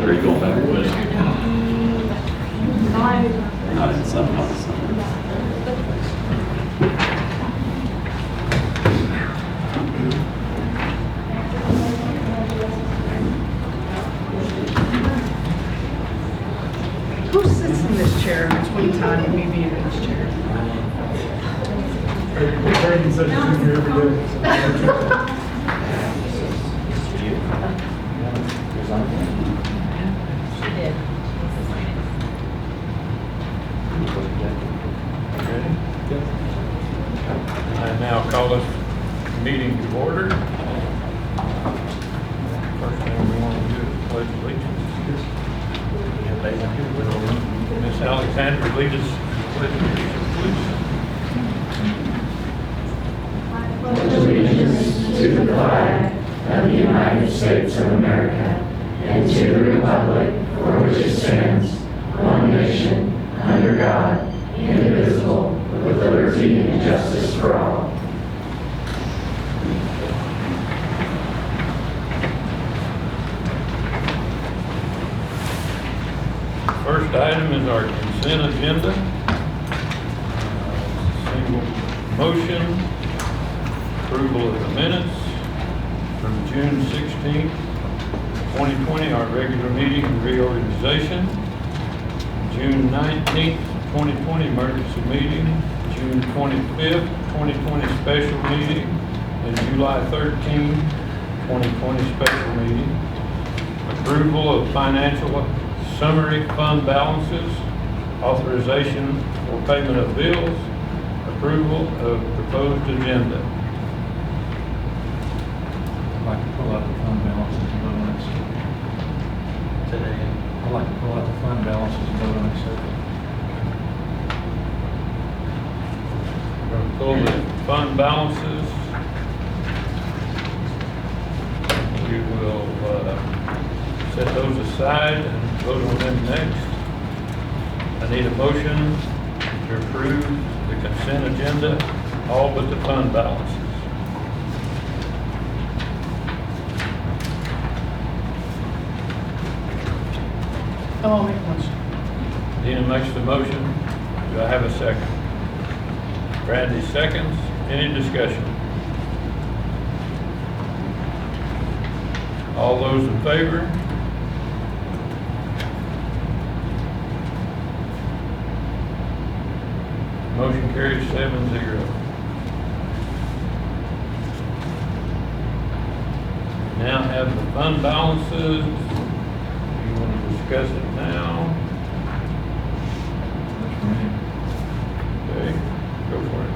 Are you going back west? Not in summer, not in summer. Who sits in this chair between Todd and me being in this chair? Brandon said he's in here every day. She did. I now call this meeting to order. First thing we want to do is pledge allegiance. Miss Alexander, lead us in pledge allegiance, please. Allegiance to the flag of the United States of America and to the republic for which it stands, one nation, under God, indivisible, with liberty and justice for all. First item is our consent agenda. Single motion, approval of the minutes from June 16th, 2020, our regular meeting and reorganization. June 19th, 2020, emergency meeting. June 25th, 2020, special meeting. And July 13th, 2020, special meeting. Approval of financial summary fund balances, authorization for payment of bills, approval of proposed agenda. I'd like to pull out the fund balances and vote on it. Today. I'd like to pull out the fund balances and vote on it separately. We're going to pull the fund balances. We will set those aside and vote on them next. I need a motion to approve the consent agenda, all but the fund balances. I'll make a motion. Dina makes the motion. Do I have a second? Randy seconds. Any discussion? All those in favor? Motion carries 7-0. Now have the fund balances. You want to discuss it now? That's for me. Okay, go for it.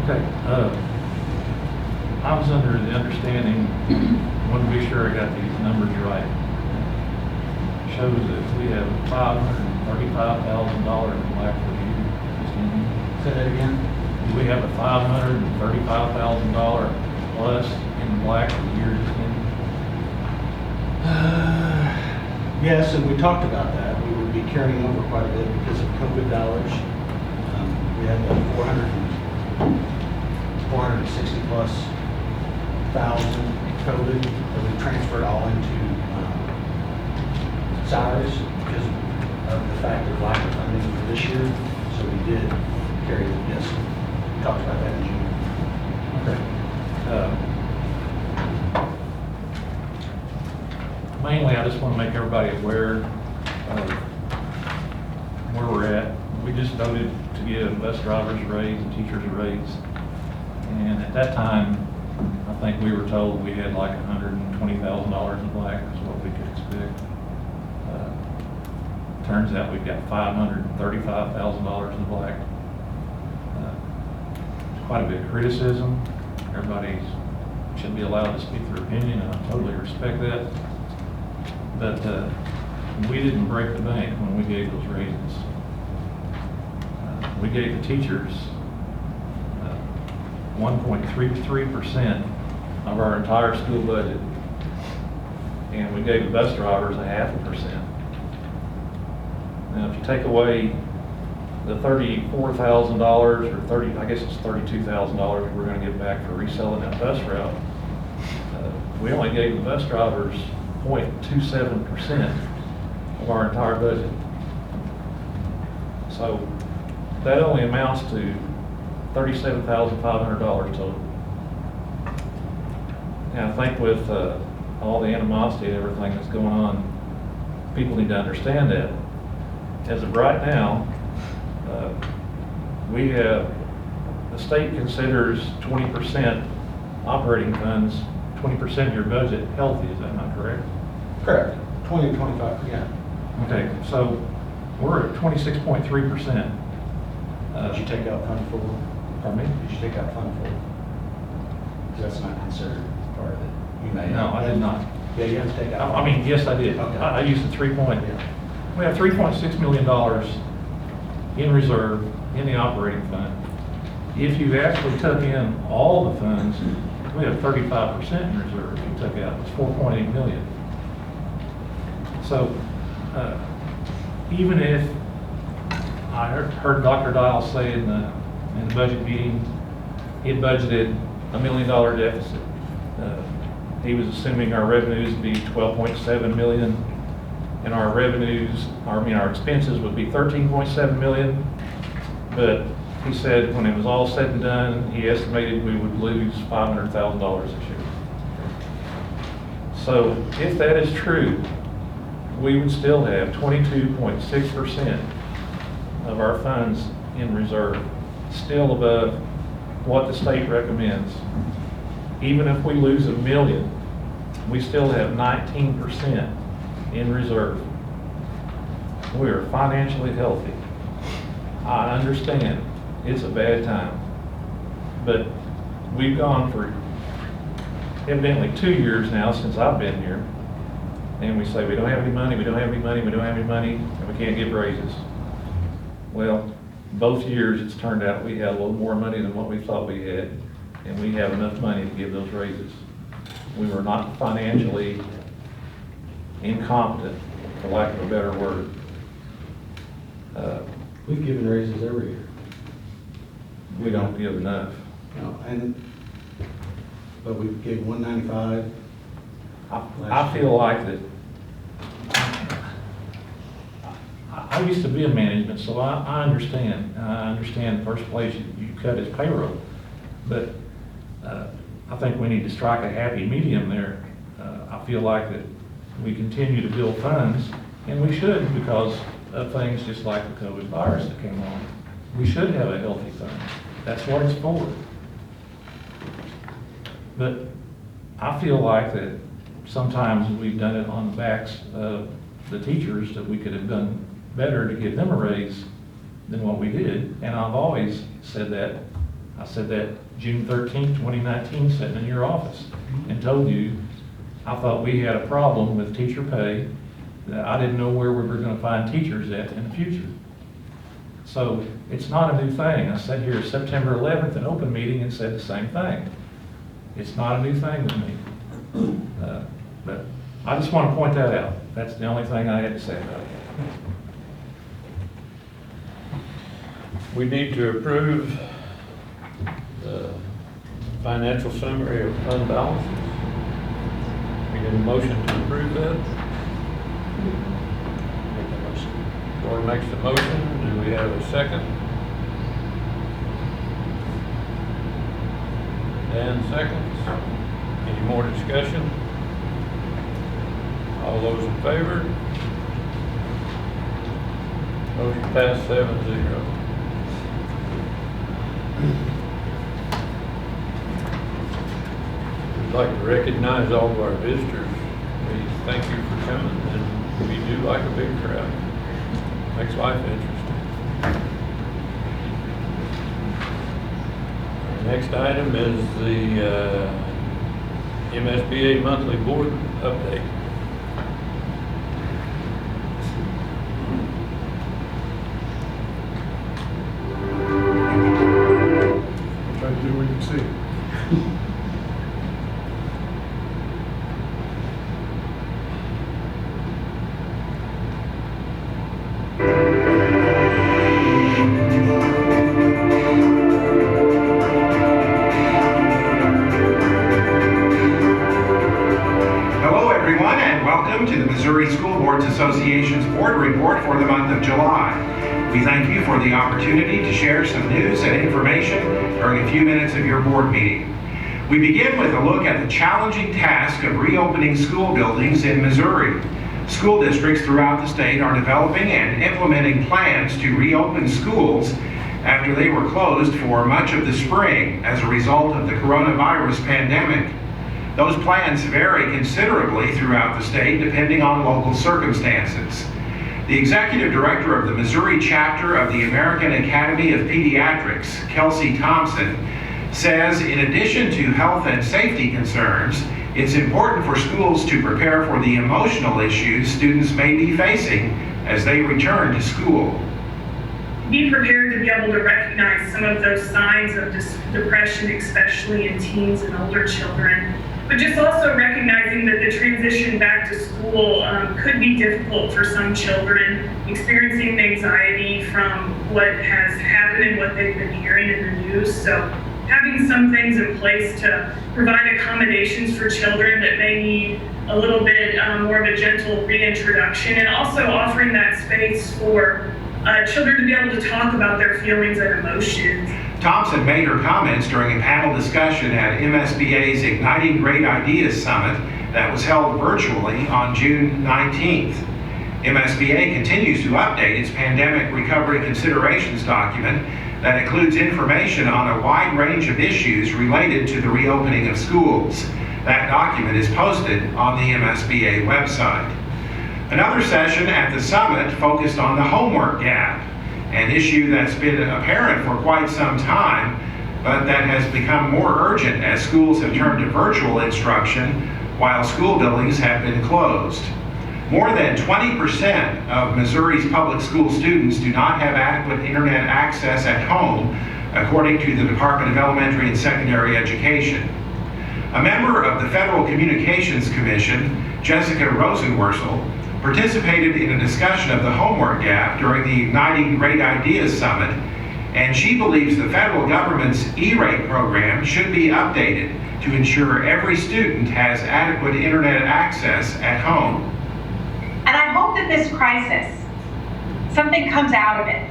Okay, I was under the understanding, want to be sure I got these numbers right. Shows that we have $535,000 in black for the year. Say that again? Do we have a $535,000 plus in black for the year just ended? Yes, and we talked about that. We would be carrying over quite a bit because of COVID dollars. We had 460 plus thousand COVID that we transferred all into salaries because of the fact of lack of funding for this year. So we did carry it, yes. We talked about that in June. Okay. Mainly, I just want to make everybody aware of where we're at. We just voted to give bus drivers a raise and teachers a raise. And at that time, I think we were told we had like $120,000 in black is what we could expect. Turns out we've got $535,000 in black. Quite a bit of criticism. Everybody should be allowed to speak their opinion, and I totally respect that. But we didn't break the bank when we gave those raises. We gave the teachers 1.33% of our entire school budget, and we gave the bus drivers 0.5%. Now, if you take away the $34,000 or I guess it's $32,000 we're going to get back for reselling that bus route, we only gave the bus drivers 0.27% of our entire budget. So that only amounts to $37,500 total. And I think with all the animosity and everything that's going on, people need to understand that. As of right now, the state considers 20% operating funds, 20% of your budget healthy, is that not correct? Correct. 20 to 25, yeah. Okay, so we're at 26.3%. Did you take out Fund 4? Pardon me? Did you take out Fund 4? Because that's not considered part of it. You may. No, I did not. Yeah, you have to take out. I mean, yes, I did. Okay. I used the we have $3.6 million in reserve in the operating fund. If you actually took in all the funds, we have 35% in reserve. You took out, it's 4.8 million. So even if I heard Dr. Dial say in the budget meeting, he had budgeted $1 million deficit. He was assuming our revenues would be 12.7 million, and our expenses would be 13.7 million. But he said when it was all said and done, he estimated we would lose $500,000 this year. So if that is true, we would still have 22.6% of our funds in reserve, still above what the state recommends. Even if we lose $1 million, we still have 19% in reserve. We are financially healthy. I understand it's a bad time, but we've gone for evidently 2 years now since I've been here, and we say we don't have any money, we don't have any money, we don't have any money, and we can't give raises. Well, both years it's turned out we had a little more money than what we thought we had, and we have enough money to give those raises. We were not financially incompetent, for lack of a better word. We've given raises every year. We don't give enough. No, but we gave 195. I feel like that, I used to be in management, so I understand. I understand, in the first place, you cut his payroll. But I think we need to strike a happy medium there. I feel like that we continue to build funds, and we should, because of things just like the COVID virus that came on. We should have a healthy fund. That's what it's for. But I feel like that sometimes we've done it on the backs of the teachers, that we could have done better to give them a raise than what we did. And I've always said that. I said that June 13th, 2019, sitting in your office, and told you I thought we had a problem with teacher pay, that I didn't know where we were going to find teachers at in the future. So it's not a new thing. I sat here September 11th, an open meeting, and said the same thing. It's not a new thing with me. But I just want to point that out. That's the only thing I had to say about it. We need to approve the financial summary of fund balances. We need a motion to approve that. Make that motion. Roy makes the motion. Do we have a second? Dan seconds. Any more discussion? All those in favor? Motion passed 7-0. We'd like to recognize all of our visitors. We thank you for coming, and we do like a big crowd. Makes life interesting. Our next item is the MSBA monthly board update. Try to do what you can see. Hello, everyone, welcome to the Missouri School Boards Association's board report for the month of July. We thank you for the opportunity to share some news and information during a few minutes of your board meeting. We begin with a look at the challenging task of reopening school buildings in Missouri. School districts throughout the state are developing and implementing plans to reopen schools after they were closed for much of the spring as a result of the coronavirus pandemic. Those plans vary considerably throughout the state depending on local circumstances. The executive director of the Missouri chapter of the American Academy of Pediatrics, Kelsey Thompson, says in addition to health and safety concerns, it's important for schools to prepare for the emotional issues students may be facing as they return to school. Be prepared to be able to recognize some of those signs of depression, especially in teens and older children. But just also recognizing that the transition back to school could be difficult for some children, experiencing anxiety from what has happened and what they've been hearing in the news. So having some things in place to provide accommodations for children that may need a little bit more of a gentle reintroduction, and also offering that space for children to be able to talk about their feelings and emotions. Thompson made her comments during a panel discussion at MSBA's Igniting Great Ideas Summit that was held virtually on June 19th. MSBA continues to update its pandemic recovery considerations document that includes information on a wide range of issues related to the reopening of schools. That document is posted on the MSBA website. Another session at the summit focused on the homework gap, an issue that's been apparent for quite some time, but that has become more urgent as schools have turned to virtual instruction while school buildings have been closed. More than 20% of Missouri's public school students do not have adequate internet access at home, according to the Department of Elementary and Secondary Education. A member of the Federal Communications Commission, Jessica Rosenworcel, participated in a discussion of the homework gap during the Igniting Great Ideas Summit, and she believes the federal government's E-rate program should be updated to ensure every student has adequate internet access at home. And I hope that this crisis, something comes out of it,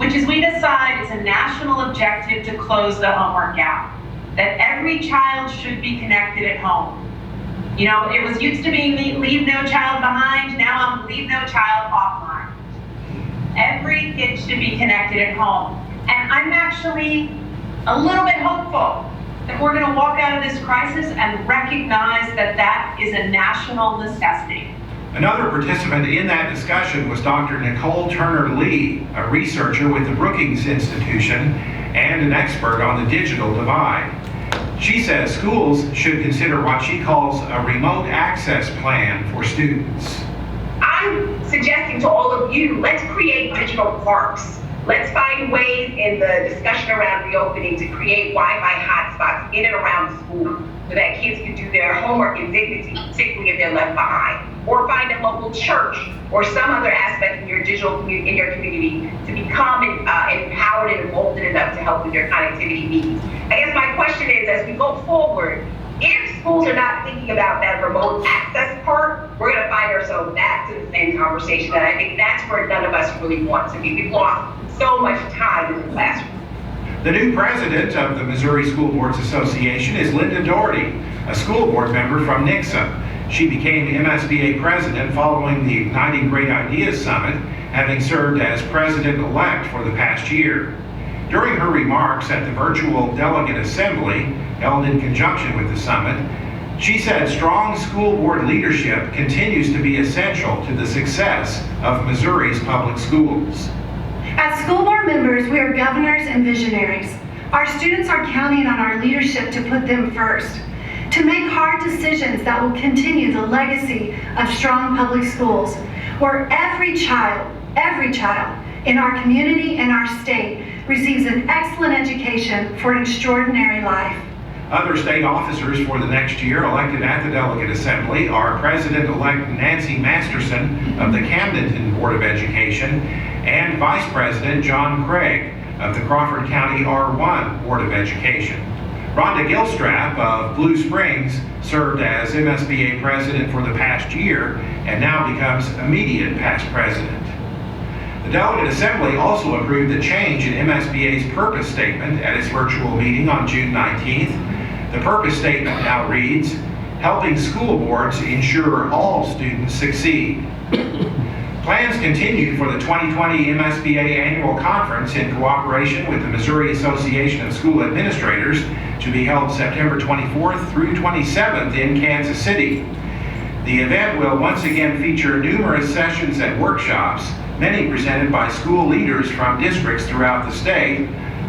which is we decide it's a national objective to close the homework gap, that every child should be connected at home. You know, it was used to be leave no child behind, now I'm leave no child offline. Every kid should be connected at home. And I'm actually a little bit hopeful that we're gonna walk out of this crisis and recognize that that is a national necessity. Another participant in that discussion was Dr. Nicole Turner-Lee, a researcher with the Brookings Institution and an expert on the digital divide. She says schools should consider what she calls a remote access plan for students. I'm suggesting to all of you, let's create digital parks. Let's find ways in the discussion around reopening to create Wi-Fi hotspots in and around the school so that kids can do their homework in dignity, particularly if they're left behind. Or find a local church or some other aspect in your community to become empowered and emboldened enough to help with your connectivity needs. I guess my question is, as we go forward, if schools are not thinking about that remote access part, we're going to find ourselves back to the same conversation. And I think that's where none of us really want to be. We've lost so much time in the classroom. The new president of the Missouri School Boards Association is Linda Doherty, a school board member from Nixa. She became MSBA president following the Igniting Great Ideas Summit, having served as president-elect for the past year. During her remarks at the virtual delegate assembly held in conjunction with the summit, she said strong school board leadership continues to be essential to the success of Missouri's public schools. As school board members, we are governors and visionaries. Our students are counting on our leadership to put them first, to make hard decisions that will continue the legacy of strong public schools, where every child in our community and our state receives an excellent education for an extraordinary life. Other state officers for the next year elected at the delegate assembly are President-elect Nancy Masterson of the Camdenton Board of Education and Vice President John Craig of the Crawford County R1 Board of Education. Rhonda Gilstrap of Blue Springs served as MSBA president for the past year and now becomes immediate past president. The Delegate Assembly also approved the change in MSBA's purpose statement at its virtual meeting on June 19th. The purpose statement now reads, "Helping school boards ensure all students succeed." Plans continue for the 2020 MSBA Annual Conference in cooperation with the Missouri Association of School Administrators to be held September 24th through 27th in Kansas City. The event will once again feature numerous sessions and workshops, many presented by school leaders from districts throughout the state,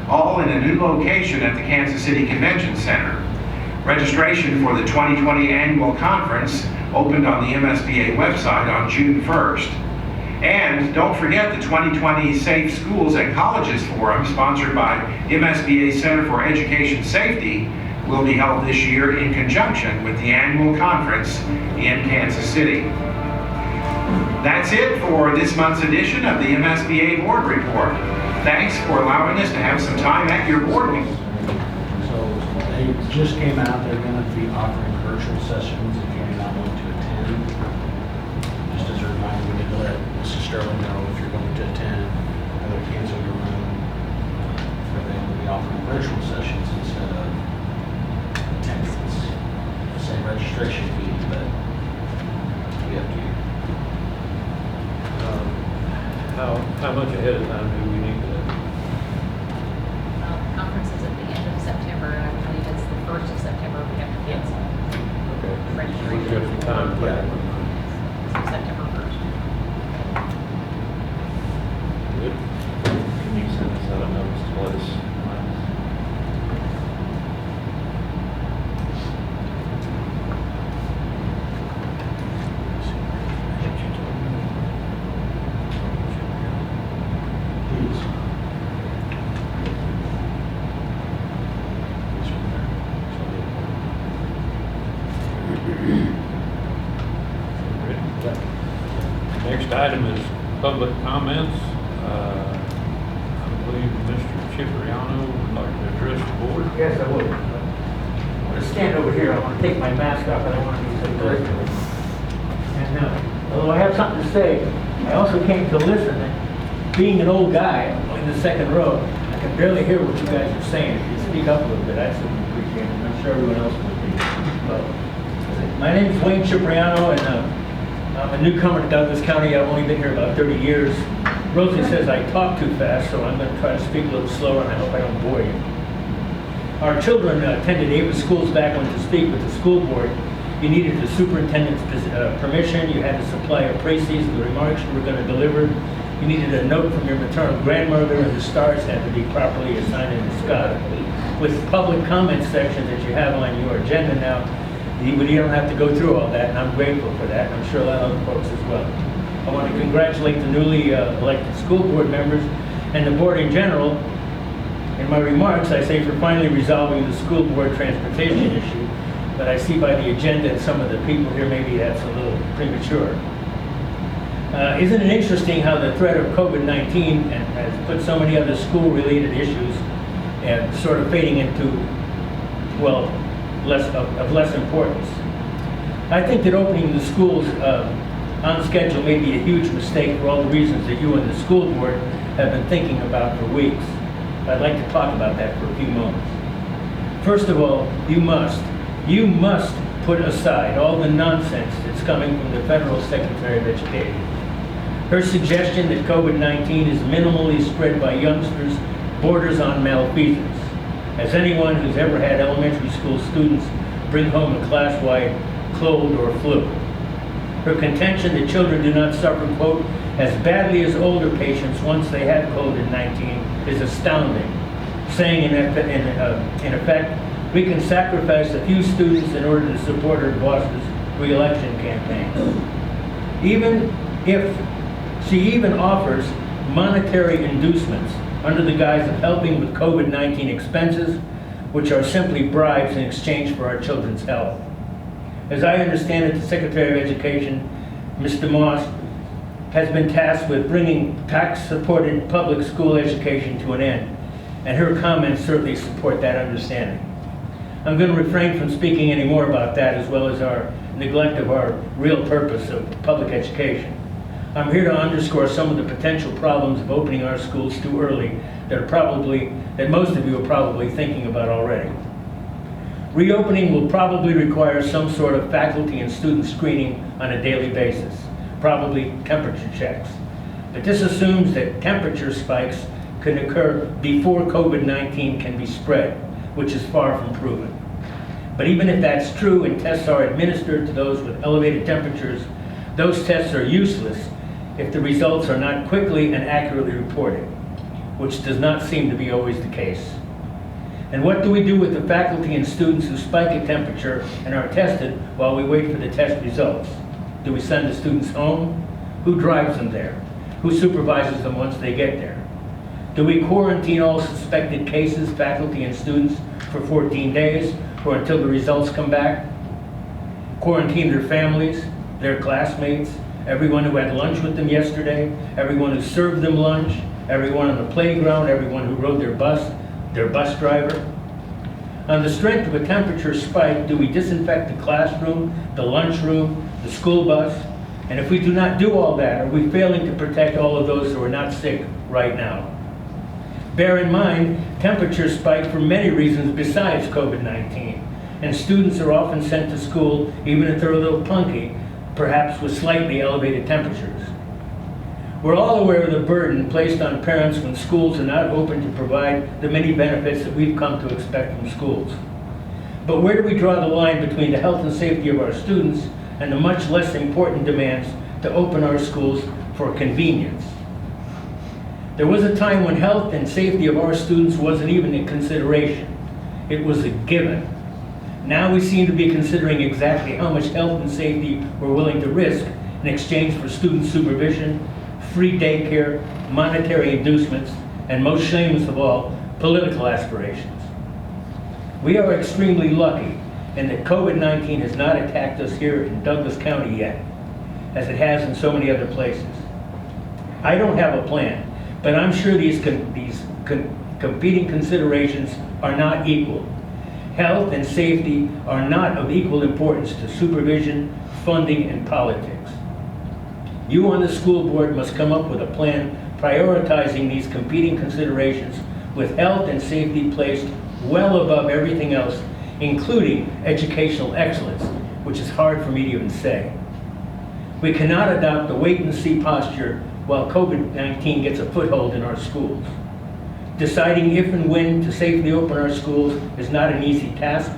all in a new location at the Kansas City Convention Center. Registration for the 2020 Annual Conference opened on the MSBA website on June 1st. And don't forget the 2020 Safe Schools and Colleges Forum, sponsored by MSBA Center for Education Safety, will be held this year in conjunction with the annual conference in Kansas City. That's it for this month's edition of the MSBA Board Report. Thanks for allowing us to have some time at your board meeting. So they just came out, they're going to be offering virtual sessions if you're not going to attend. Just as a reminder, we need to let Mrs. Sterling know if you're going to attend, either cancel your room, or they will be offering virtual sessions instead of attendance. Same registration fee, but it'll be up to you. How much ahead of time do we need to? Conference is at the end of September, and I believe it's the 1st of September we have to cancel. Okay. Registration. We have some time to plan. So September 1st. Good. Can you send us out a notice to let us know? Next item is public comments. I believe Mr. Cipriano would like to address the board. Yes, I would. I want to stand over here. I want to take my mask off. I don't want to be so political. And although I have something to say, I also came to listen. And being an old guy in the second row, I can barely hear what you guys are saying. If you speak up a little bit, I certainly appreciate it. I'm sure everyone else would be. But my name is Wayne Cipriano, and I'm a newcomer to Douglas County. I've only been here about 30 years. Rosie says I talk too fast, so I'm going to try to speak a little slower, and I hope I don't bore you. Our children attended Ava Schools back when to speak with the school board. You needed the superintendent's permission. You had to supply a précis of the remarks you were going to deliver. You needed a note from your maternal grandmother, and the stars had to be properly assigned in the sky. With public comment section that you have on your agenda now, you don't have to go through all that, and I'm grateful for that, and I'm sure a lot of other folks as well. I want to congratulate the newly elected school board members and the board in general. In my remarks, I say for finally resolving the school board transportation issue, but I see by the agenda and some of the people here, maybe that's a little premature. Isn't it interesting how the threat of COVID-19 has put so many other school-related issues and sort of fading into, well, less importance. I think that opening the schools on schedule may be a huge mistake for all the reasons that you and the school board have been thinking about for weeks. I'd like to talk about that for a few moments. First of all, you must put aside all the nonsense that's coming from the federal Secretary of Education. Her suggestion that COVID-19 is minimally spread by youngsters borders on malfeasance. As anyone who's ever had elementary school students bring home a class-wide cold or flu. Her contention that children do not suffer, quote, as badly as older patients once they had COVID-19 is astounding, saying in effect, we can sacrifice a few students in order to support her boss's re-election campaign. She even offers monetary inducements under the guise of helping with COVID-19 expenses, which are simply bribes in exchange for our children's health. As I understand it, the Secretary of Education, Mr. Moss, has been tasked with bringing tax-supported public school education to an end, and her comments certainly support that understanding. I'm going to refrain from speaking any more about that, as well as our neglect of our real purpose of public education. I'm here to underscore some of the potential problems of opening our schools too early that most of you are probably thinking about already. Reopening will probably require some sort of faculty and student screening on a daily basis, probably temperature checks. But this assumes that temperature spikes can occur before COVID-19 can be spread, which is far from proven. But even if that's true and tests are administered to those with elevated temperatures, those tests are useless if the results are not quickly and accurately reported, which does not seem to be always the case. And what do we do with the faculty and students who spike a temperature and are tested while we wait for the test results? Do we send the students home? Who drives them there? Who supervises them once they get there? Do we quarantine all suspected cases, faculty and students, for 14 days or until the results come back? Quarantine their families, their classmates, everyone who had lunch with them yesterday, everyone who served them lunch, everyone on the playground, everyone who rode their bus driver. On the strength of a temperature spike, do we disinfect the classroom, the lunchroom, the school bus? And if we do not do all that, are we failing to protect all of those who are not sick right now? Bear in mind, temperatures spike for many reasons besides COVID-19, and students are often sent to school even if they're a little punky, perhaps with slightly elevated temperatures. We're all aware of the burden placed on parents when schools are not open to provide the many benefits that we've come to expect from schools. But where do we draw the line between the health and safety of our students and the much less important demands to open our schools for convenience? There was a time when health and safety of our students wasn't even a consideration. It was a given. Now we seem to be considering exactly how much health and safety we're willing to risk in exchange for student supervision, free daycare, monetary inducements, and most shameless of all, political aspirations. We are extremely lucky in that COVID-19 has not attacked us here in Douglas County yet, as it has in so many other places. I don't have a plan, but I'm sure these competing considerations are not equal. Health and safety are not of equal importance to supervision, funding, and politics. You on the school board must come up with a plan prioritizing these competing considerations with health and safety placed well above everything else, including educational excellence, which is hard for me to even say. We cannot adopt a wait-and-see posture while COVID-19 gets a foothold in our schools. Deciding if and when to safely open our schools is not an easy task,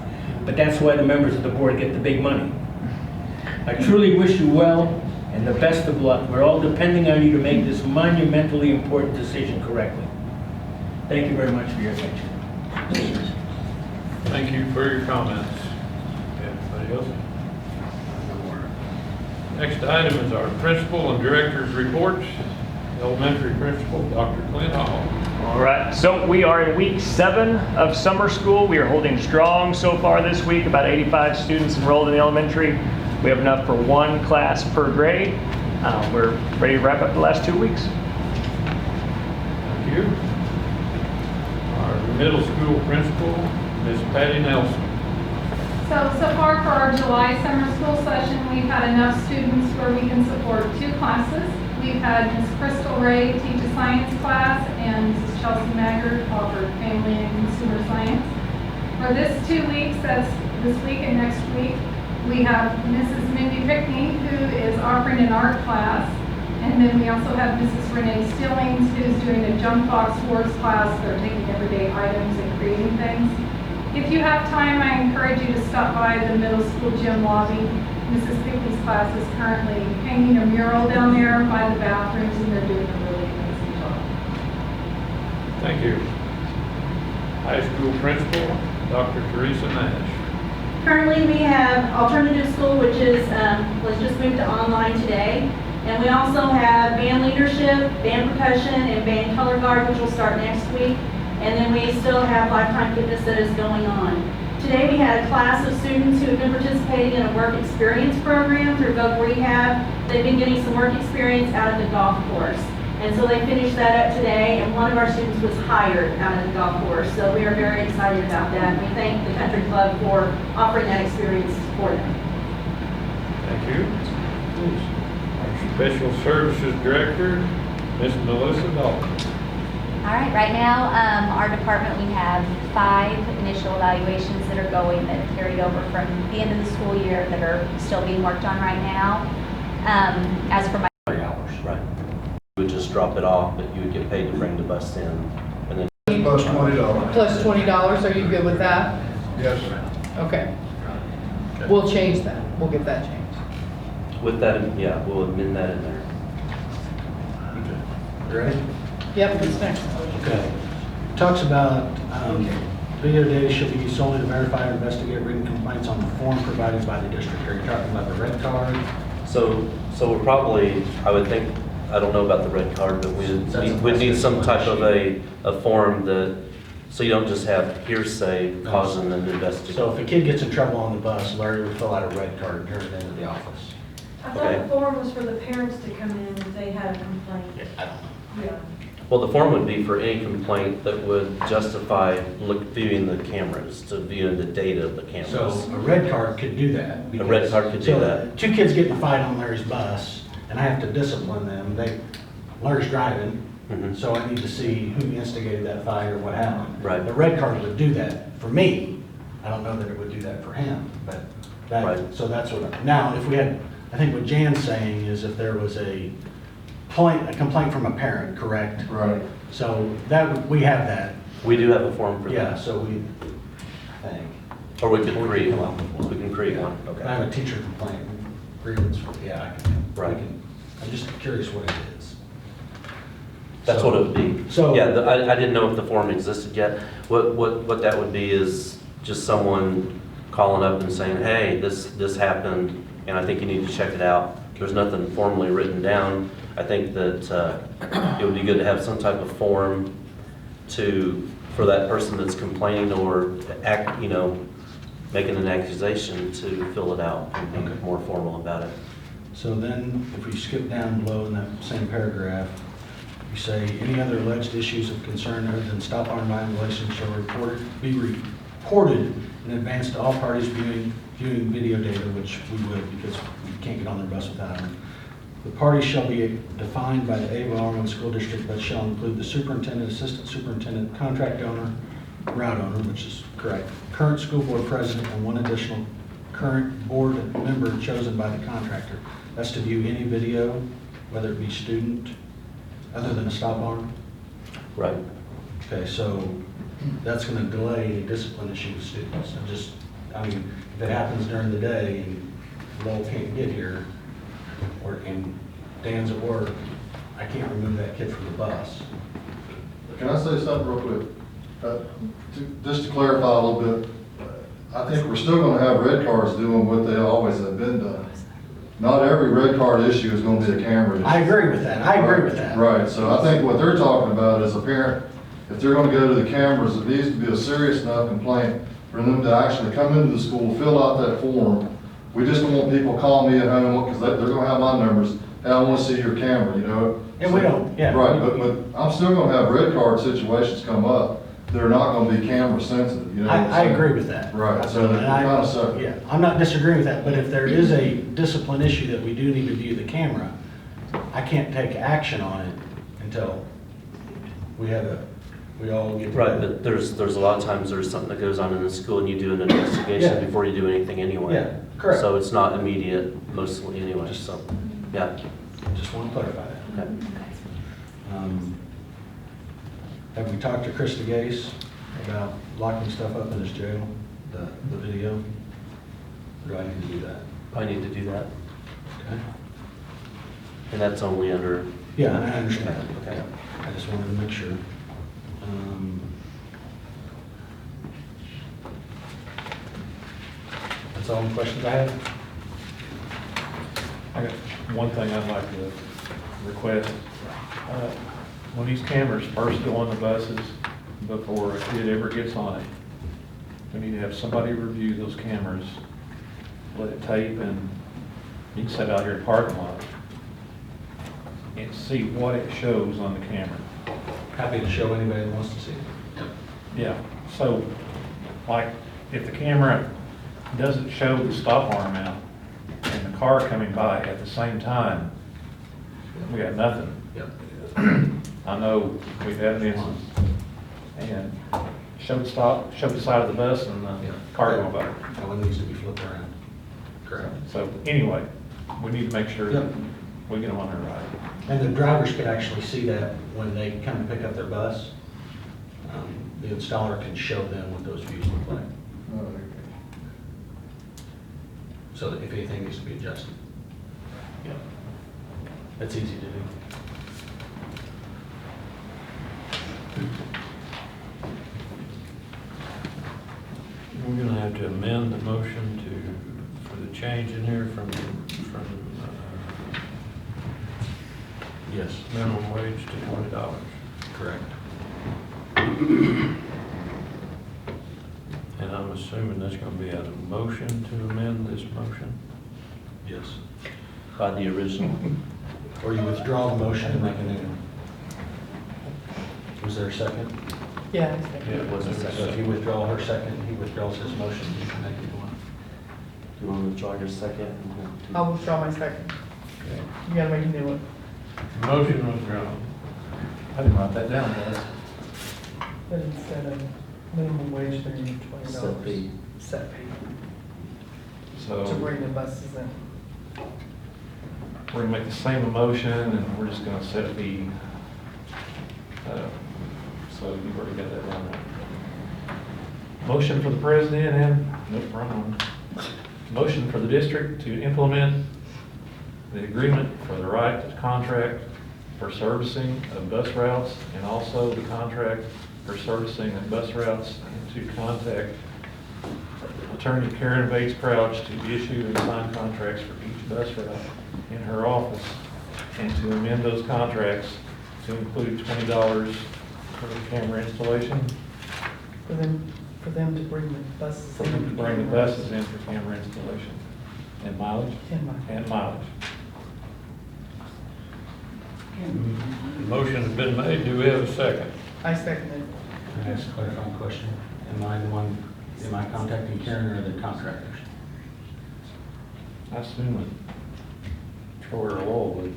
but that's why the members of the board get the big money. I truly wish you well and the best of luck. We're all depending on you to make this monumentally important decision correctly. Thank you very much for your attention. Thank you for your comments. Anybody else? Next item is our principal and director's reports. Elementary principal, Dr. Clint Hall. All right, so we are in week 7 of summer school. We are holding strong so far this week, about 85 students enrolled in the elementary. We have enough for 1 class per grade. We're ready to wrap up the last 2 weeks. Thank you. Our middle school principal, Ms. Patty Nelson. So far for our July summer school session, we've had enough students where we can support 2 classes. We've had Ms. Crystal Ray teach a science class and Mrs. Chelsea Maggard offer family and consumer science. For this 2 weeks, that's this week and next week, we have Mrs. Mindy Pickney, who is offering an art class. And then we also have Mrs. Renee Stillings, who's doing a jump box words class. They're taking everyday items and creating things. If you have time, I encourage you to stop by the middle school gym lobby. Mrs. Pickney's class is currently hanging a mural down there by the bathrooms, and they're doing a really amazing job. Thank you. High school principal, Dr. Teresa Nash. Currently, we have alternative school, which is was just moved to online today. And we also have band leadership, band percussion, and band color guard, which will start next week. And then we still have lifetime fitness that is going on. Today we had a class of students who have been participating in a work experience program through Voc Rehab. They've been getting some work experience out at the golf course. And so they finished that up today, and one of our students was hired out at the golf course. So we are very excited about that. We thank the country club for offering that experience for them. Thank you. Our Special Services Director, Ms. Melissa Dalton. All right, right now, our department, we have 5 initial evaluations that are going that carried over from the end of the school year that are still being worked on right now. As for my hours, right. You would just drop it off, but you would get paid to bring the bus in, and then Plus $20. Plus $20, are you good with that? Yes. Okay. We'll change that. We'll get that changed. with that, yeah, we'll amend that in there. You ready? Yep, what's next? Okay. Talks about video data should be used solely to verify or investigate written complaints on the form provided by the district. Are you talking about the red card? So we're probably, I would think, I don't know about the red card, but we'd need some type of a form that, so you don't just have hearsay causing an investigation. So if a kid gets in trouble on the bus, Larry would fill out a red card and turn it into the office. I thought the form was for the parents to come in if they had a complaint. Yeah, I don't know. Yeah. Well, the form would be for any complaint that would justify viewing the cameras, to viewing the data of the cameras. So a red card could do that. A red card could do that. 2 kids get in a fight on Larry's bus, and I have to discipline them. Larry's driving, so I need to see who instigated that fight or what happened. Right. The red card would do that for me. I don't know that it would do that for him, but that, Right. so that's what, now, if we had, I think what Jan's saying is if there was a complaint from a parent, correct? Right. So that, we have that. We do have a form for that. Yeah, so we, I think. Or we could create one. We can create one. I Okay. have a teacher complaint, grievance, yeah, I can. Right. I'm just curious what it is. That's So- what it would be. So- Yeah, I didn't know if the form existed yet. What that would be is just someone calling up and saying, hey, this happened, and I think you need to check it out. There's nothing formally written down. I think that it would be good to have some type of form for that person that's complaining or making an accusation to fill it out and be more formal about it. So then, if we skip down below in that same paragraph, you say, any other alleged issues of concern other than stop arm violations shall be reported in advance to all parties viewing video data, which we would because we can't get on their bus without them. The parties shall be defined by the Ava School District, but shall include the superintendent, assistant superintendent, contract owner, route owner, which is correct, current school board president, and 1 additional current board member chosen by the contractor. That's to view any video, whether it be student, other than a stop arm. Right. Okay, so that's going to delay any discipline issue with students. I mean, if it happens during the day and Lowell can't get here, and Dan's at work, I can't remove that kid from the bus. Can I say something real quick? Just to clarify a little bit, I think we're still going to have red cards doing what they always have been done. Not every red card issue is going to be a camera issue. I agree with that. Right, so I think what they're talking about is a parent, if they're going to go to the cameras, it needs to be a serious enough complaint for them to actually come into the school, fill out that form. We just don't want people calling me at home because they're going to have my numbers. Hey, I want to see your camera, you know? And we don't, yeah. Right, but I'm still going to have red card situations come up. They're not going to be camera sensitive, you know? I agree with that. Right, so they're kind of separate. Yeah, I'm not disagreeing with that, but if there is a discipline issue that we do need to view the camera, I can't take action on it until we all get. Right, but there's a lot of times there's something that goes on in the school and you do an investigation Yeah. before you do anything anyway. Yeah, correct. So it's not immediate mostly anyway, so, yeah. Just want to clarify that. Okay. Have we talked to Chris DeGase about locking stuff up in his jail, the video? Or do I need to do that? I need to do that. Okay. And that's only under. Yeah, I understand. Okay. I just wanted to make sure. That's all the questions I have. I got one thing I'd like to request. When these cameras first go on the buses, before a kid ever gets on it, we need to have somebody review those cameras, let it tape, and you can set out here in the parking lot. and see what it shows on the camera. Happy to show anybody that wants to see it. Yeah, so, like, if the camera doesn't show the stop arm out and the car coming by at the same time, we got nothing. Yep. I know we've had an instance, and show the side of the bus and the car go by. That one needs to be flipped around. Correct. So, anyway, we need to make sure that Yep. we get them on there right. And the drivers can actually see that when they come to pick up their bus. The installer can show them what those views look like. So that if anything needs to be adjusted. Yeah. That's easy to do. We're gonna have to amend the motion for the change in here from Yes. minimum wage to $20. Correct. And I'm assuming that's gonna be a motion to amend this motion? Yes. By the original. Or you withdraw the motion and make a new one. Was there a second? Yeah. Yeah, it wasn't So if you withdraw her second, he withdraws his motion, you can make a new one. You want to withdraw your second? I'll withdraw my second. Okay. You gotta make a new one. Motion withdrawn. I didn't write that down, guys. But instead of minimum wage, they're gonna $20. Set fee. Set fee. To So, bring the buses in. we're gonna make the same motion, and we're just gonna set the, so you've already got that down there. Motion for the president and, nope, wrong one. Motion for the district to implement the agreement for the right to contract for servicing of bus routes, and also the contract for servicing of bus routes, and to contact Attorney Karen Bates Crouch to issue and sign contracts for each bus route in her office, and to amend those contracts to include $20 for the camera installation, For them to bring the buses for in. them to bring the buses in for camera installation, and mileage. And mileage. And mileage. Motion has been made. Do we have a second? I second it. Can I ask a clarifying question? Am I contacting Karen or the contractors? I assume that Troy or Lowell would.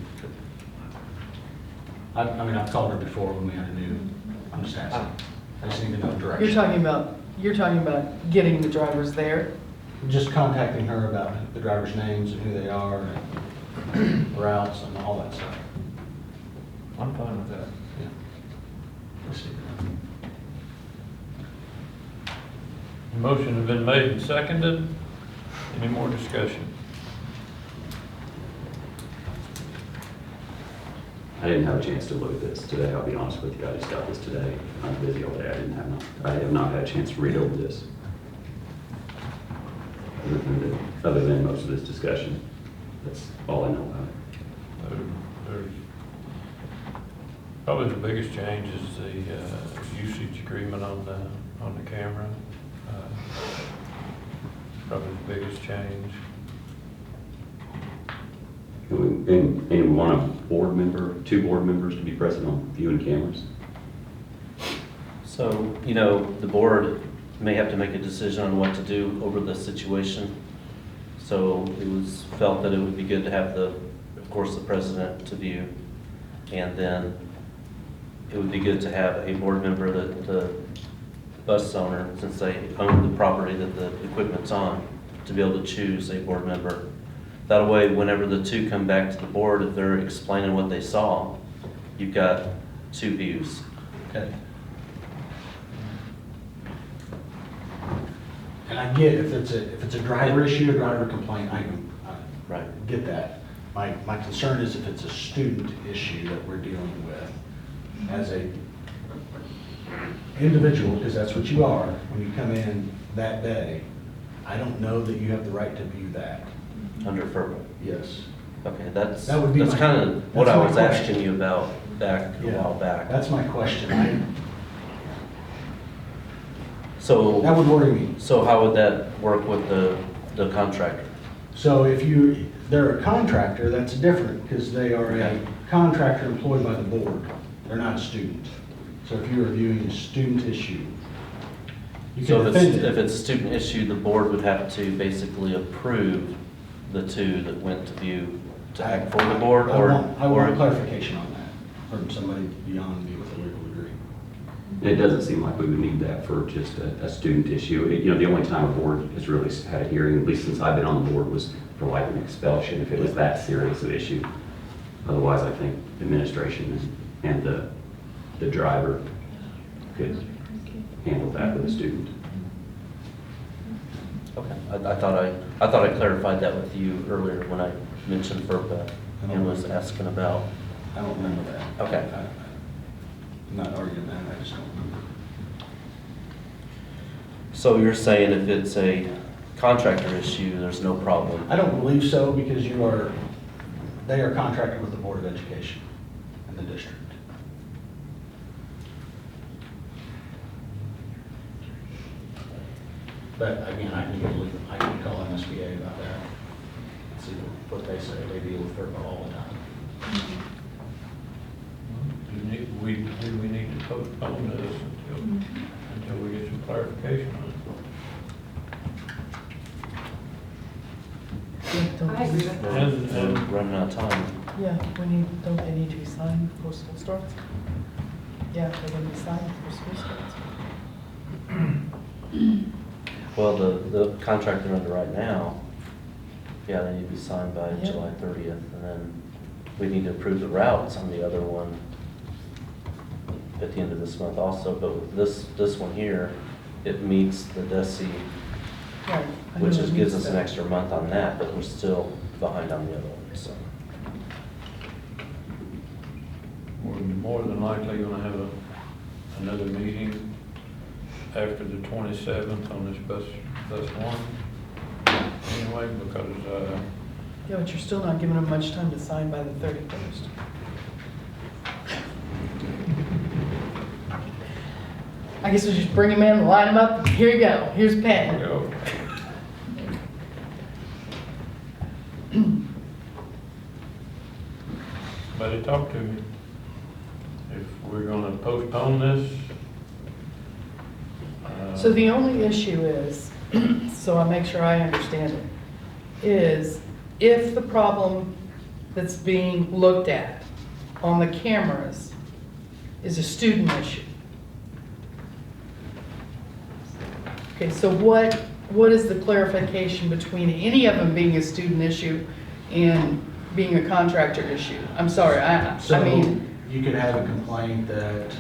I mean, I've called her before when we had a new, I'm just asking. I just need to know direction. You're talking about getting the drivers there? Just contacting her about the drivers' names and who they are, and routes and all that stuff. I'm fine with that. Yeah. Let's see. Motion has been made and seconded. Any more discussion? I didn't have a chance to look at this today, I'll be honest with you, I just got this today. I'm busy all day, I have not had a chance to read over this. Other than most of this discussion, that's all I know about it. There's probably the biggest change is the usage agreement on the camera. Probably the biggest change. And we want a board member, 2 board members to be present on viewing cameras. So, the board may have to make a decision on what to do over the situation. So it was felt that it would be good to have of course, the president to view. And then it would be good to have a board member that the bus owner, since they own the property that the equipment's on, to be able to choose a board member. That way, whenever the 2 come back to the board, if they're explaining what they saw, you've got 2 views. Okay. And I get if it's a driver issue, a driver complaint, I get that. My concern is if it's a student issue that we're dealing with as a individual, because that's what you are, when you come in that day, I don't know that you have the right to view that. Under FERPA? Yes. Okay, that's That would be my- kind of what that's I my was question. asking you about a while back. That's my question. So That would worry me. So how would that work with the contractor? So if they're a contractor, that's different, because they are a contractor employed by the board. They're not a student. So if you're reviewing a student issue, you So can if defend it's, it. if it's a student issue, the board would have to basically approve the two that went to view to act for the board, or? I want clarification on that from somebody beyond me with a legal degree. It doesn't seem like we would need that for just a student issue. You know, the only time a board has really had a hearing, at least since I've been on the board, was for like an expulsion, if it was that serious of issue. Otherwise, I think administration and the driver could handle that with a student. Okay, I thought I clarified that with you earlier when I mentioned FERPA and was asking about. I don't remember that. Okay. I'm not arguing that, I just don't remember. So you're saying if it's a contractor issue, there's no problem? I don't believe so, because they are contracted with the Board of Education in the district. But again, I can call MSBA about that, see what they say. They deal with FERPA all the time. Do we need to postpone this until we get some clarification on Don't I agree we- with it? We're And running out of time. Yeah, don't they need to be signed before school starts? Yeah, they're gonna be signed before school starts. Well, the contract they're under right now, yeah, they need to be signed by Yep. July 30th, and then we need to approve the routes on the other one at the end of this month also, but with this one here, it meets the DESI, Right. I which know is, it gives needs us an that. extra month on that, but we're still behind on the other one, so. we're more than likely gonna have another meeting after the 27th on this bus one. Anyway, because, Yeah, but you're still not giving them much time to sign by the 31st. I guess we just bring them in, line them up, here you go, here's a pen. go. Somebody talk to me. If we're gonna postpone this. So the only issue is, so I make sure I understand it, is if the problem that's being looked at on the cameras is a student issue. Okay, so what is the clarification between any of them being a student issue and being a contractor issue? I'm sorry, I So mean, you could have a complaint that,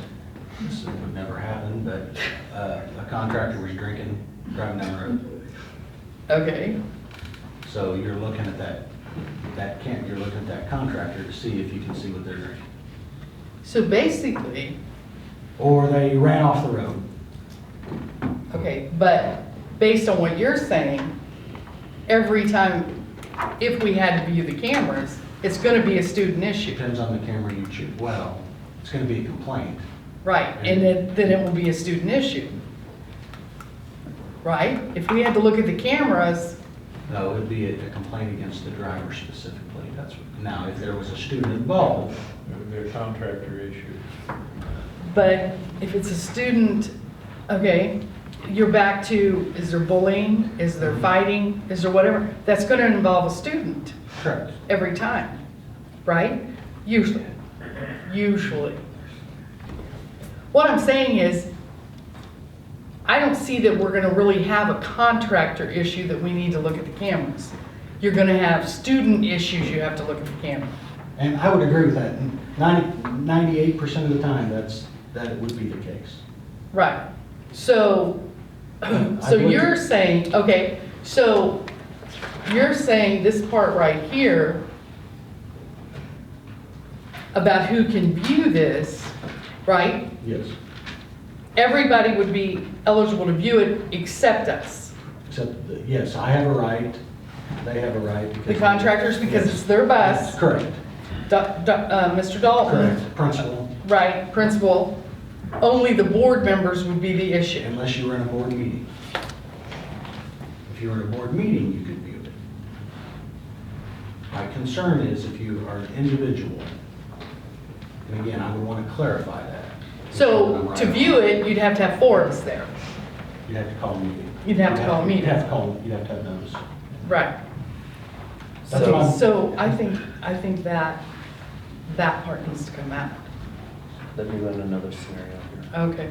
this would never happen, but a contractor was drinking, driving down the road. okay, So you're looking at you're looking at that contractor to see if you can see what they're drinking. so basically, Or they ran off the road. okay, but based on what you're saying, every time, if we had to view the cameras, it's gonna be a student issue. Depends on the camera you choose. Well, it's gonna be a complaint. Right, and then it will be a student issue. Right? If we had to look at the cameras, No, it would be a complaint against the driver specifically. That's what, now, if there was a student involved, It would be a contractor issue. but if it's a student, okay, you're back to, is there bullying? Is there fighting? Is there whatever? That's gonna involve a student correct. every time, right? Usually. What I'm saying is, I don't see that we're gonna really have a contractor issue that we need to look at the cameras. You're gonna have student issues you have to look at the camera. And I would agree with that. 98% of the time, that would be the case. Right. So, I'd you're saying, okay, so you're saying this part right here about who can view this, right? Yes. Everybody would be eligible to view it except us. Except, yes, I have a right, they have a right. The because- contractors, because Yes. it's their bus. Correct, Mr. Dalton. correct. Principal, Right, principal. Only the board members would be the issue. unless you were in a board meeting. If you were in a board meeting, you could view it. My concern is if you are an individual, and again, I would want to clarify that. So to view it, you'd have to have 4 of us there. You'd have to call me. You'd have to call me. You'd have to call, you'd have to have notice. Right. That's what I'm- So I think that part needs to come out. Let me run another scenario here. Okay.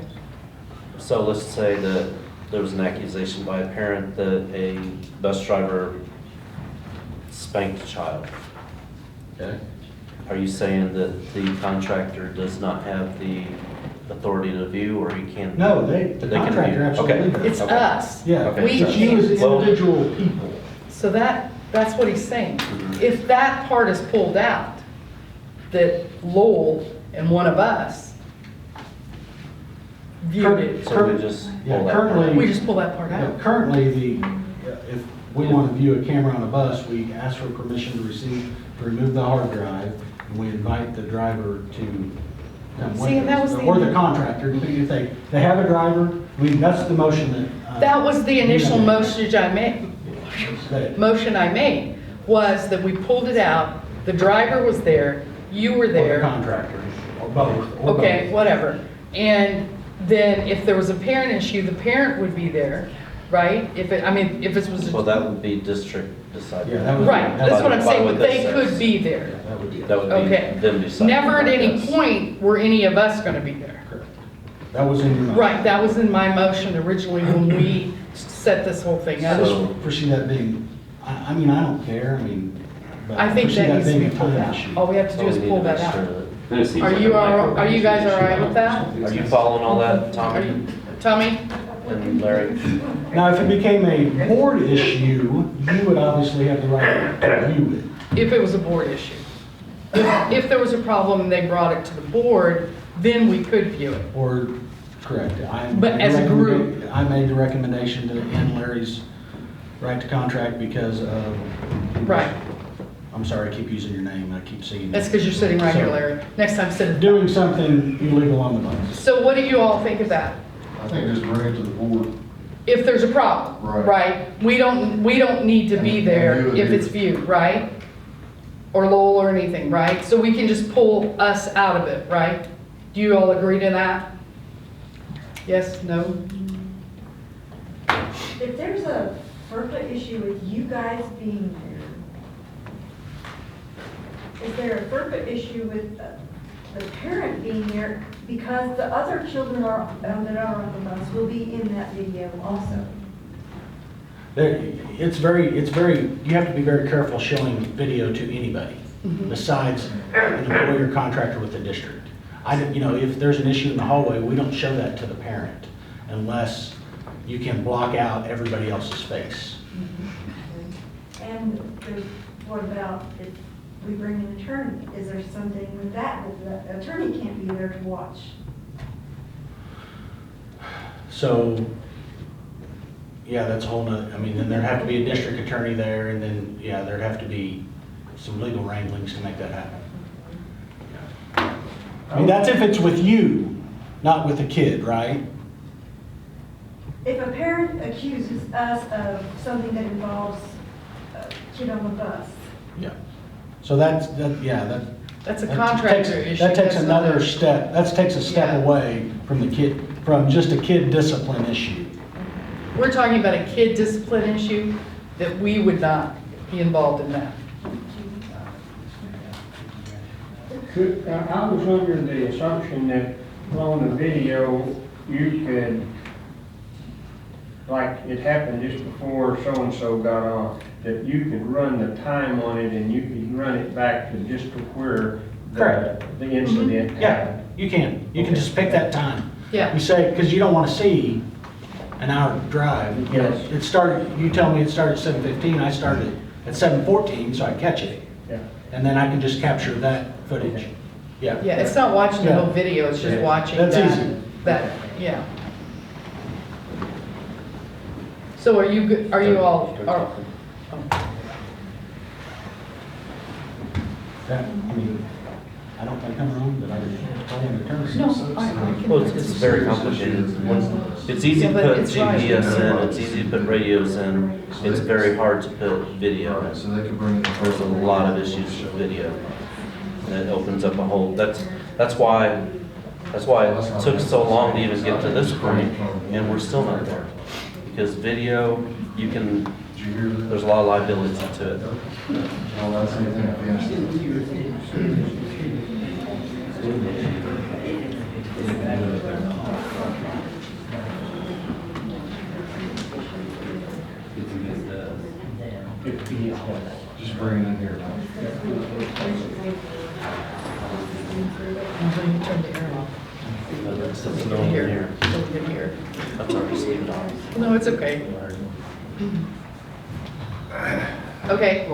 So let's say that there was an accusation by a parent that a bus driver spanked a child. Okay. Are you saying that the contractor does not have the authority to view, or he can? No, the They can contractor view. absolutely Okay. does. It's us. Yeah, Okay. it's you as Well- individual people. So that's what he's saying. Mhm. If that part is pulled out, that Lowell and one of us viewed it, So we just Yeah, pull that. currently- we just pull that part Yeah, out. currently, if we want to view a camera on a bus, we ask for permission to remove the hard drive, and we invite the driver to come with us. See, and that was Or the contractor, if they have a driver, that's the motion that. That was the initial motion I made, was that we pulled it out, the driver was there, you were Or the there. contractor, or both. or Okay, both. whatever. And then if there was a parent issue, the parent would be there, right? If it was. Well, that would be district decided. Yeah, that would- Right, that's what I'm By saying, what but this they says. could be there. That would be it. That would Okay. be them deciding. Never at any Yes. point were any of us gonna be there. Correct. That was in your motion. Right, that was in my motion originally when we set this whole thing I up. just So- foresee that being, I mean, I don't care, but I think foresee that needs to being be a pulled time out. issue. All we have to do So is we need pull to that make out. sure that- And it seems Are like you, a are you guys all right with that? Are you following all that, Are Tommy you, Tommy? and Larry? Now, if it became a board issue, you would obviously have the right to view it. If it was a board issue. If there was a problem and they brought it to the board, then we could view it. Or, correct. But as a group. I made the recommendation to end Larry's right to contract because of. Right. I'm sorry, I keep using your name, I keep seeing. That's because you're sitting right here, So, Larry. Next time, sit. Doing something illegal on the bus. So what do you all think of that? I think just bring it to the board. If there's a problem, Right. right? We don't need to be there And view it if it's viewed, right? Or Lowell or anything, right? So we can just pull us out of it, right? Do you all agree to that? Yes, no? If there's a FERPA issue with you guys being there, is there a FERPA issue with the parent being there? Because the other children that are on the bus will be in that video also. It's very, you have to be very careful showing video to anybody besides an employee or contractor with the district. If there's an issue in the hallway, we don't show that to the parent unless you can block out everybody else's face. And what about if we bring an attorney? Is there something with that the attorney can't be there to watch? So, yeah, that's a whole nother, then there'd have to be a district attorney there, and then, yeah, there'd have to be some legal wranglings to make that happen. That's if it's with you, not with a kid, right? If a parent accuses us of something that involves a kid on the bus, Yeah. So that's a That's a that contractor takes- issue. That takes That's another not a- step, that takes a step Yeah. away from the kid, from just a kid discipline issue. We're talking about a kid discipline issue, that we would not be involved in that. I was under the assumption that on the video, you could, like it happened just before so-and-so got off, that you could run the time on it and you could run it back to just to where Correct. the incident Yeah, happened. you can. You can just pick that time. Yeah. You say, because you don't want to see an hour drive. Yes. It started, you tell me it started at 7:15, I started at 7:14, so I catch it. Yeah. And then I can just capture that footage. Yeah. Yeah, it's not watching the Yeah. whole video, it's just Yeah. watching That's that. easy. Yeah. So are you, are you all, are, That, I don't think I'm wrong, but I am a attorney. No, I can. Well, it's very complicated. It's easy Yeah, to but put it's right. GPS in, it's easy to put radios in, it's very hard to put video. Alright, so they can bring it. There's a lot of issues with video. And it opens up a whole, that's why it took so long to even get to this point, and we're still not there. Because video, there's a lot of liability to it. Well, that's anything against Just bring it in here now. Until you turn the air off. It's over here. Over here. I'm sorry, just leave it on. No, it's okay. Okay.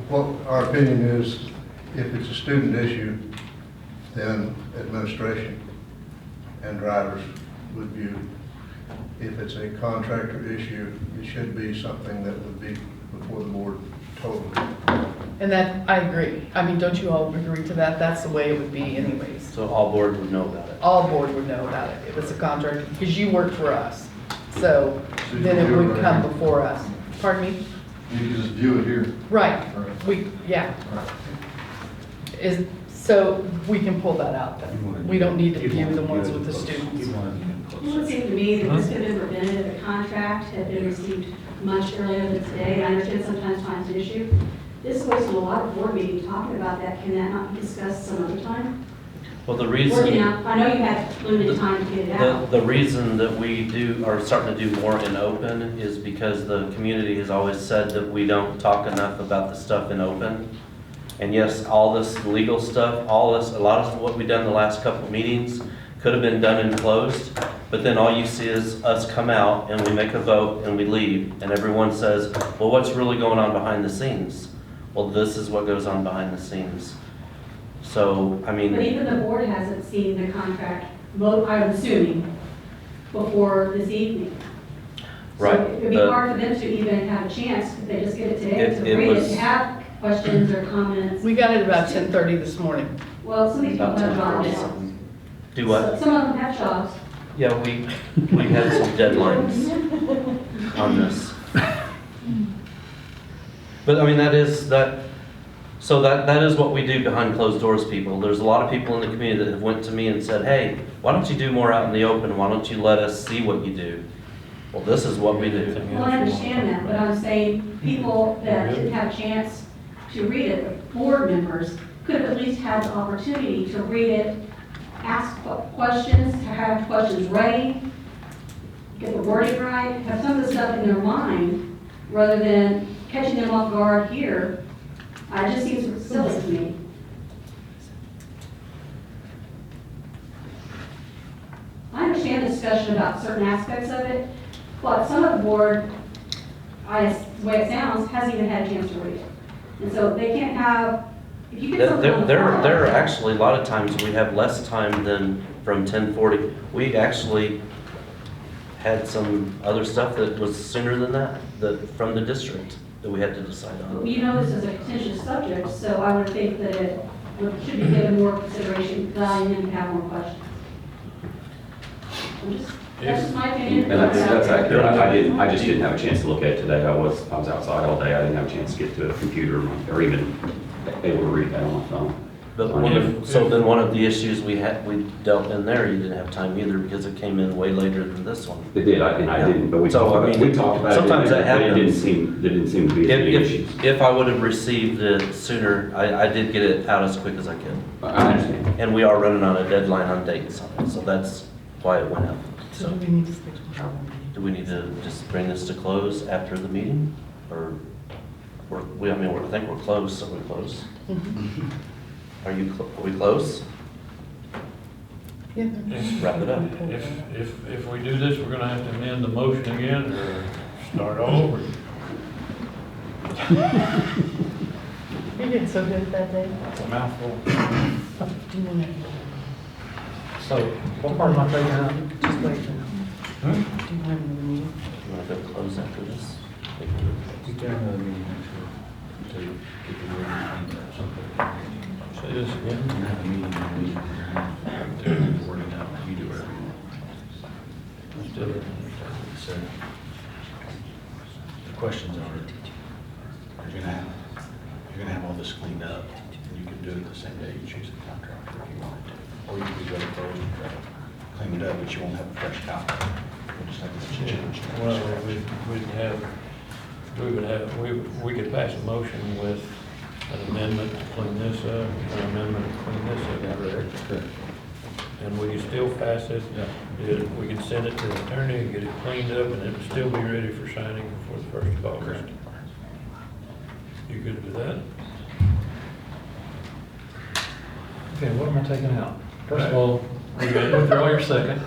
What our opinion is, if it's a student issue, then administration and drivers would view. If it's a contractor issue, it should be something that would be before the board totally. And that, I agree. I mean, don't you all agree to that? That's the way it would be anyways. So all board would know about it. All board would know about it if it's a contract, because you work for us. So then it would come before us. Pardon me? You can just view it here. Right. Yeah. So we can pull that out then. We don't need to view the ones with the students. It would seem to me that this could have been prevented if a contract had been received much earlier than today. I understand sometimes time's an issue. This wasted a lot of board meetings talking about that. Can that not be discussed some other time? Well, the Working reason, out, I know you had limited time to get it out. the reason that we are starting to do more in open is because the community has always said that we don't talk enough about the stuff in open. And yes, all this legal stuff, a lot of what we've done the last couple of meetings could have been done in closed, but then all you see is us come out and we make a vote and we leave, and everyone says, well, what's really going on behind the scenes? Well, this is what goes on behind the scenes. So, I mean. But even the board hasn't seen the contract, I'm assuming, before this evening. Right. So it would be hard for them to even have a chance, if they just get it today, to read it, to have questions or comments. We got it about 10:30 this morning. Well, some of these people About have 10 jobs. Do what? Some of them have jobs. Yeah, we had some deadlines on this. But I mean, that is what we do behind closed doors, people. There's a lot of people in the community that have went to me and said, hey, why don't you do more out in the open? Why don't you let us see what you do? Well, this is what we do. Well, I understand that, but I'm saying people that didn't have a chance to read it, the board members, could have at least had the opportunity to read it, ask questions, to have questions ready, get the wording right, have some of the stuff in their mind, rather than catching them off guard here. It just seems silly to me. I understand the discussion about certain aspects of it, but some of the board, the way it sounds, hasn't even had a chance to read it. And so they can't have, if you get something on the fly. There are actually a lot of times we have less time than from 10:40. We actually had some other stuff that was sooner than that, from the district that we had to decide on. You know this is a contentious subject, so I would think that it should be given more consideration, allowing them to have more questions. That's just my opinion. And that's accurate. I just didn't have a chance to look at it today. I was outside all day. I didn't have a chance to get to a computer or even able to read that on my phone. But then one of the issues we dealt in there, you didn't have time either because it came in way later than this one. It did, I didn't, but we talked about it. Sometimes that happens. There didn't seem to be any issues. If I would have received it sooner, I did get it out as quick as I could. I understand. And we are running on a deadline on dates on it, so that's why it went out. So do we need to schedule? Do we need to just bring this to close after the meeting? Or, I think we're close, so we're close. Are we close? Yeah. Wrap it up. If we do this, we're gonna have to amend the motion again or start all over. You did so good that day. It's a mouthful. Do you want to? So, what part am I taking out? Just wait for now. Do you want another meeting? You want to go close after this? You can have another meeting next week to get the wording or something. So this again? Have a meeting in a week. Work it out. You do whatever you want. Let's do it. So, the questions are, you're gonna have all this cleaned up, and you can do it the same day you choose the contractor if you wanted to. Or you could go to close and try to clean it up, but you won't have a fresh copy. We'll just have to change. Well, we could pass a motion with an amendment to clean this up, an amendment to clean this up. Correct. And we can still pass it. We can send it to the attorney and get it cleaned up, and it would still be ready for signing before the 1st of August. You good with that? Okay, what am I taking out? First of all, withdraw your second.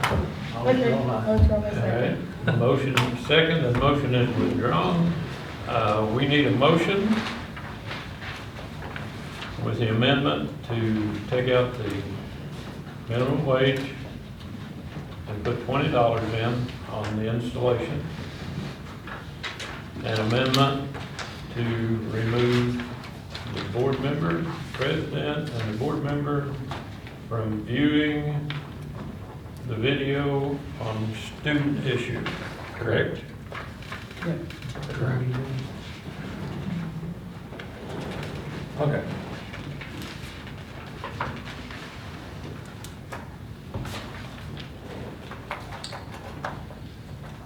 I'll withdraw mine. Withdraw my All second. right, the motion is second, the motion is withdrawn. We need a motion with the amendment to take out the minimum wage and put $20 in on the installation. An amendment to remove the board member, president, and the board member from viewing the video on student issues, correct? Yeah. Correct. Okay.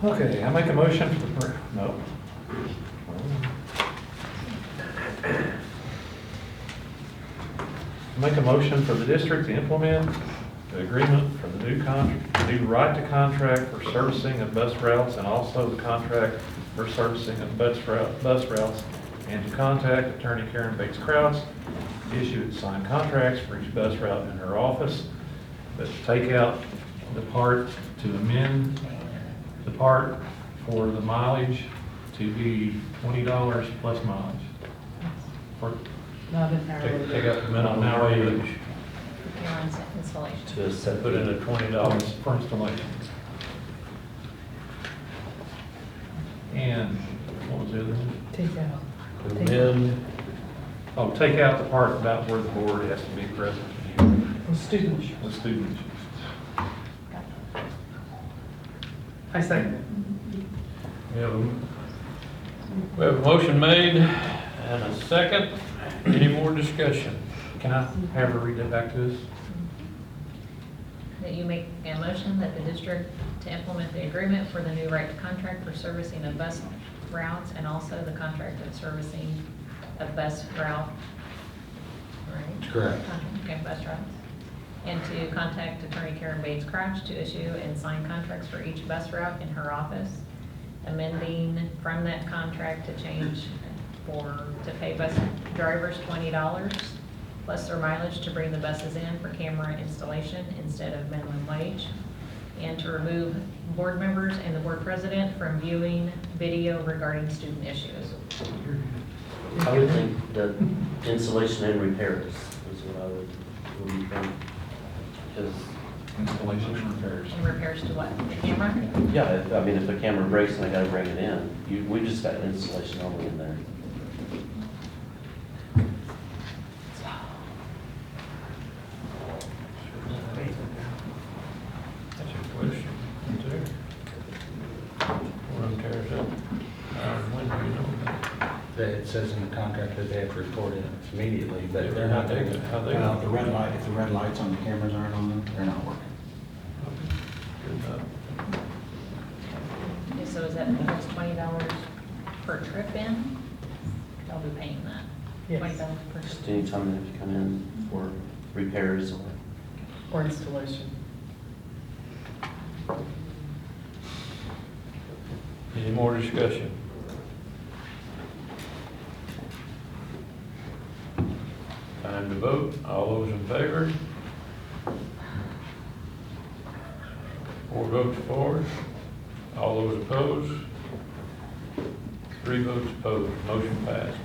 Okay, I make a motion for, no. Make a motion for the district to implement the agreement for the new right to contract for servicing of bus routes and also the contract for servicing of bus routes, and to contact Attorney Karen Bates Krause, issue and sign contracts for each bus route in her office, but take out the part to amend the part for the mileage to be $20 plus mileage. For Not an hourly. Take out the minimum wage Your installation. To set, put in a $20. For installation. And what was the other one? Take out. Amend, Oh, take out the part about where the board has to be present With students. with students. I second. we have a motion made and a second. Any more discussion? Can I have her read that back to us? That you make a motion that the district to implement the agreement for the new right to contract for servicing of bus routes and also the contract of servicing of bus route, right? Correct. Okay, bus routes. And to contact Attorney Karen Bates Crouch to issue and sign contracts for each bus route in her office, amending from that contract to change to pay bus drivers $20 plus their mileage to bring the buses in for camera installation instead of minimum wage, and to remove board members and the board president from viewing video regarding student issues. I would think that installation and repairs is what I would think. Because, Installation and repairs. And repairs to what, the camera? yeah, I mean, if the camera breaks and I gotta bring it in, we just got installation only in there. That's a question. There. One tears up. When do you know that? That it says in the contract that they have to report it immediately, but they're How not. they- how they- Well, the red light, if the red lights on the cameras aren't on them, they're not working. Good enough. Okay, so is that because $20 per trip in? I'll be paying that. Yes. $20 per Just trip. anytime that you come in for repairs or Or installation. Any more discussion? Time to vote. All those in favor? 4 votes for. All those opposed? 3 votes opposed. Motion passed.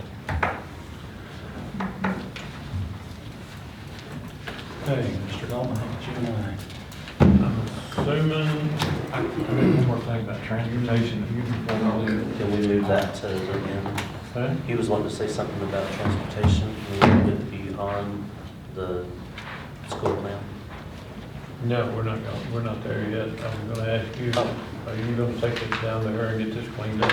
Okay, Mr. Goldman, you and I. I'm assuming, I mean, one more thing about transportation. can we move that to the end? huh? He was wanting to say something about transportation. Can we move it beyond the school plan? No, we're not there yet. I'm gonna ask you, are you gonna take this down there and get this cleaned up?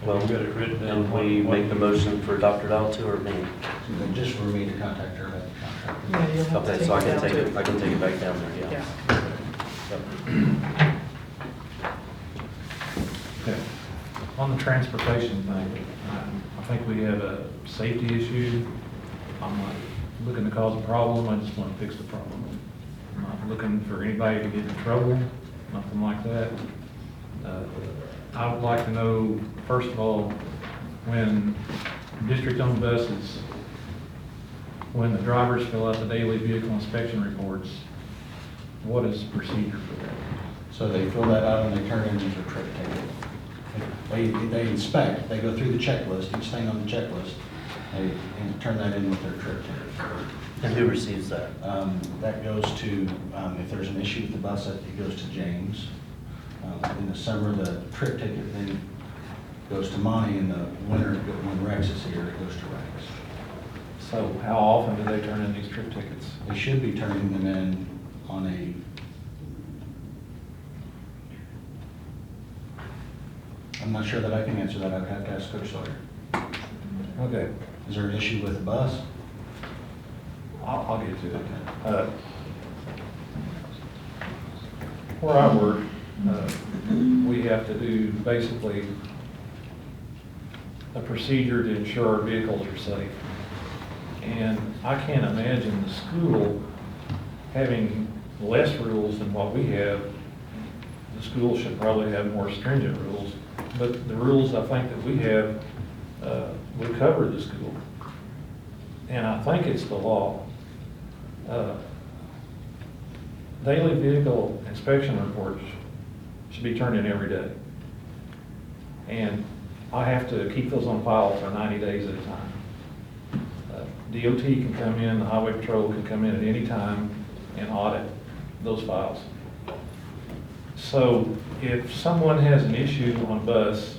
Well, You got it written down. and we make the motion for Dr. Dahl to, or me? Just for me to contact her about the contract. Yeah, you'll have to Okay, so I can down take too. it, I can take it back down there, yeah. Yeah. Okay. On the transportation thing, I think we have a safety issue. I'm not looking to cause a problem, I just want to fix the problem. I'm not looking for anybody to get in trouble, nothing like that. I would like to know, first of all, when district-owned buses, when the drivers fill out the daily vehicle inspection reports, what is the procedure for that? So they fill that out and they turn in their trip ticket. They inspect, they go through the checklist, each thing on the checklist, and turn that in with their trip ticket. And who receives that? That goes to, if there's an issue with the bus, it goes to James. In the summer, the trip ticket then goes to Monty. In the winter, when Rex is here, it goes to Rex. So how often do they turn in these trip tickets? They should be turning them in on a, I'm not sure that I can answer that. I'd have to ask Coach Sawyer. Okay, Is there an issue with the bus? I'll get to it. Where I work, we have to do basically a procedure to ensure our vehicles are safe. And I can't imagine the school having less rules than what we have. The school should probably have more stringent rules, but the rules I think that we have would cover the school. And I think it's the law. Daily vehicle inspection reports should be turned in every day. And I have to keep those on file for 90 days at a time. DOT can come in, the highway patrol can come in at any time and audit those files. So if someone has an issue on a bus,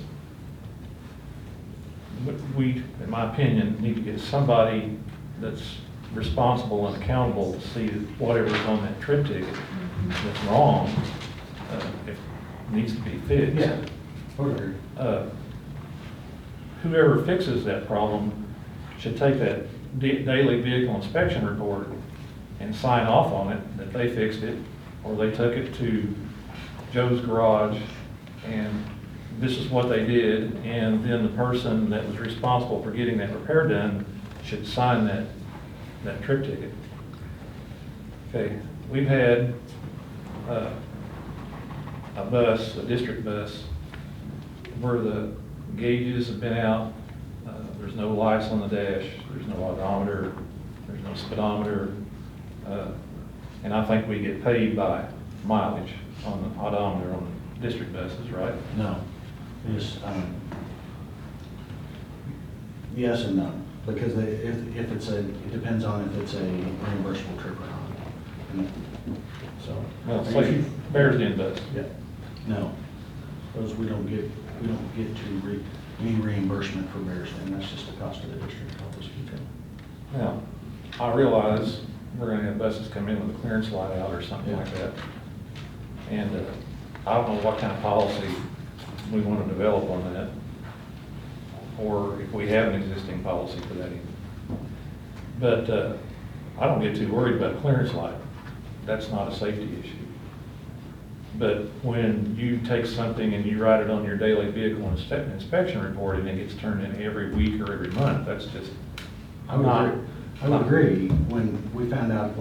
we, in my opinion, need to get somebody that's responsible and accountable to see that whatever's on that trip ticket that's wrong, if it needs to be fixed. Yeah, totally. Whoever fixes that problem should take that daily vehicle inspection report and sign off on it that they fixed it, or they took it to Joe's garage and this is what they did, and then the person that was responsible for getting that repair done should sign that trip ticket. Okay, we've had a bus, a district bus, where the gauges have been out, there's no lights on the dash, there's no odometer, there's no speedometer, and I think we get paid by mileage on the odometer on the district buses, right? No. Yes, yes and no, because if it's it depends on if it's a reimbursable trip or not. So. Well, it's like Bearsden does. Yeah. No, those we don't get any reimbursement for Bearsden. That's just the cost of the district. Now, I realize we're gonna have buses come in with a clearance light out or something like that. And I don't know what kind of policy we want to develop on that, or if we have an existing policy for that even. But I don't get too worried about clearance light. That's not a safety issue. But when you take something and you write it on your daily vehicle inspection report and it gets turned in every week or every month, that's just, I would agree. When I found out,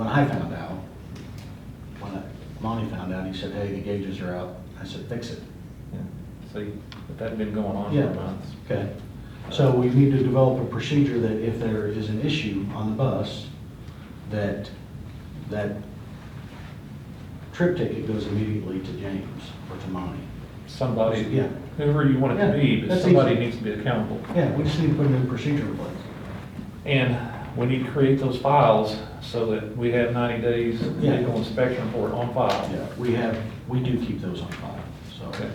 when Monty found out, he said, hey, the gauges are out. I said, fix it. Yeah. See, but that's been going on for months. Okay. So we need to develop a procedure that if there is an issue on the bus, that trip ticket goes immediately to James or to Monty. Somebody, Yeah. whoever you want it to be, but That's somebody easy. needs to be accountable. Yeah, we just need to put a new procedure in place. And we need to create those files so that we have 90 days vehicle inspection report on file. Yeah, we do keep those on file, so. Okay.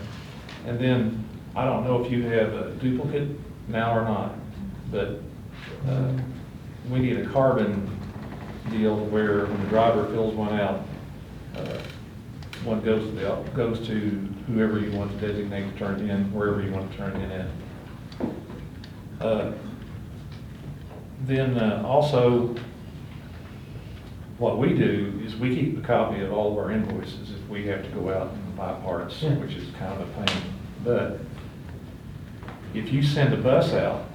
And then, I don't know if you have a duplicate now or not, but we need a carbon deal where when the driver fills one out, one goes to whoever you want to designate to turn it in, wherever you want to turn it in at. Then also, what we do is we keep a copy of all of our invoices if we have to go out and buy parts, which is kind of a pain. But if you send a bus out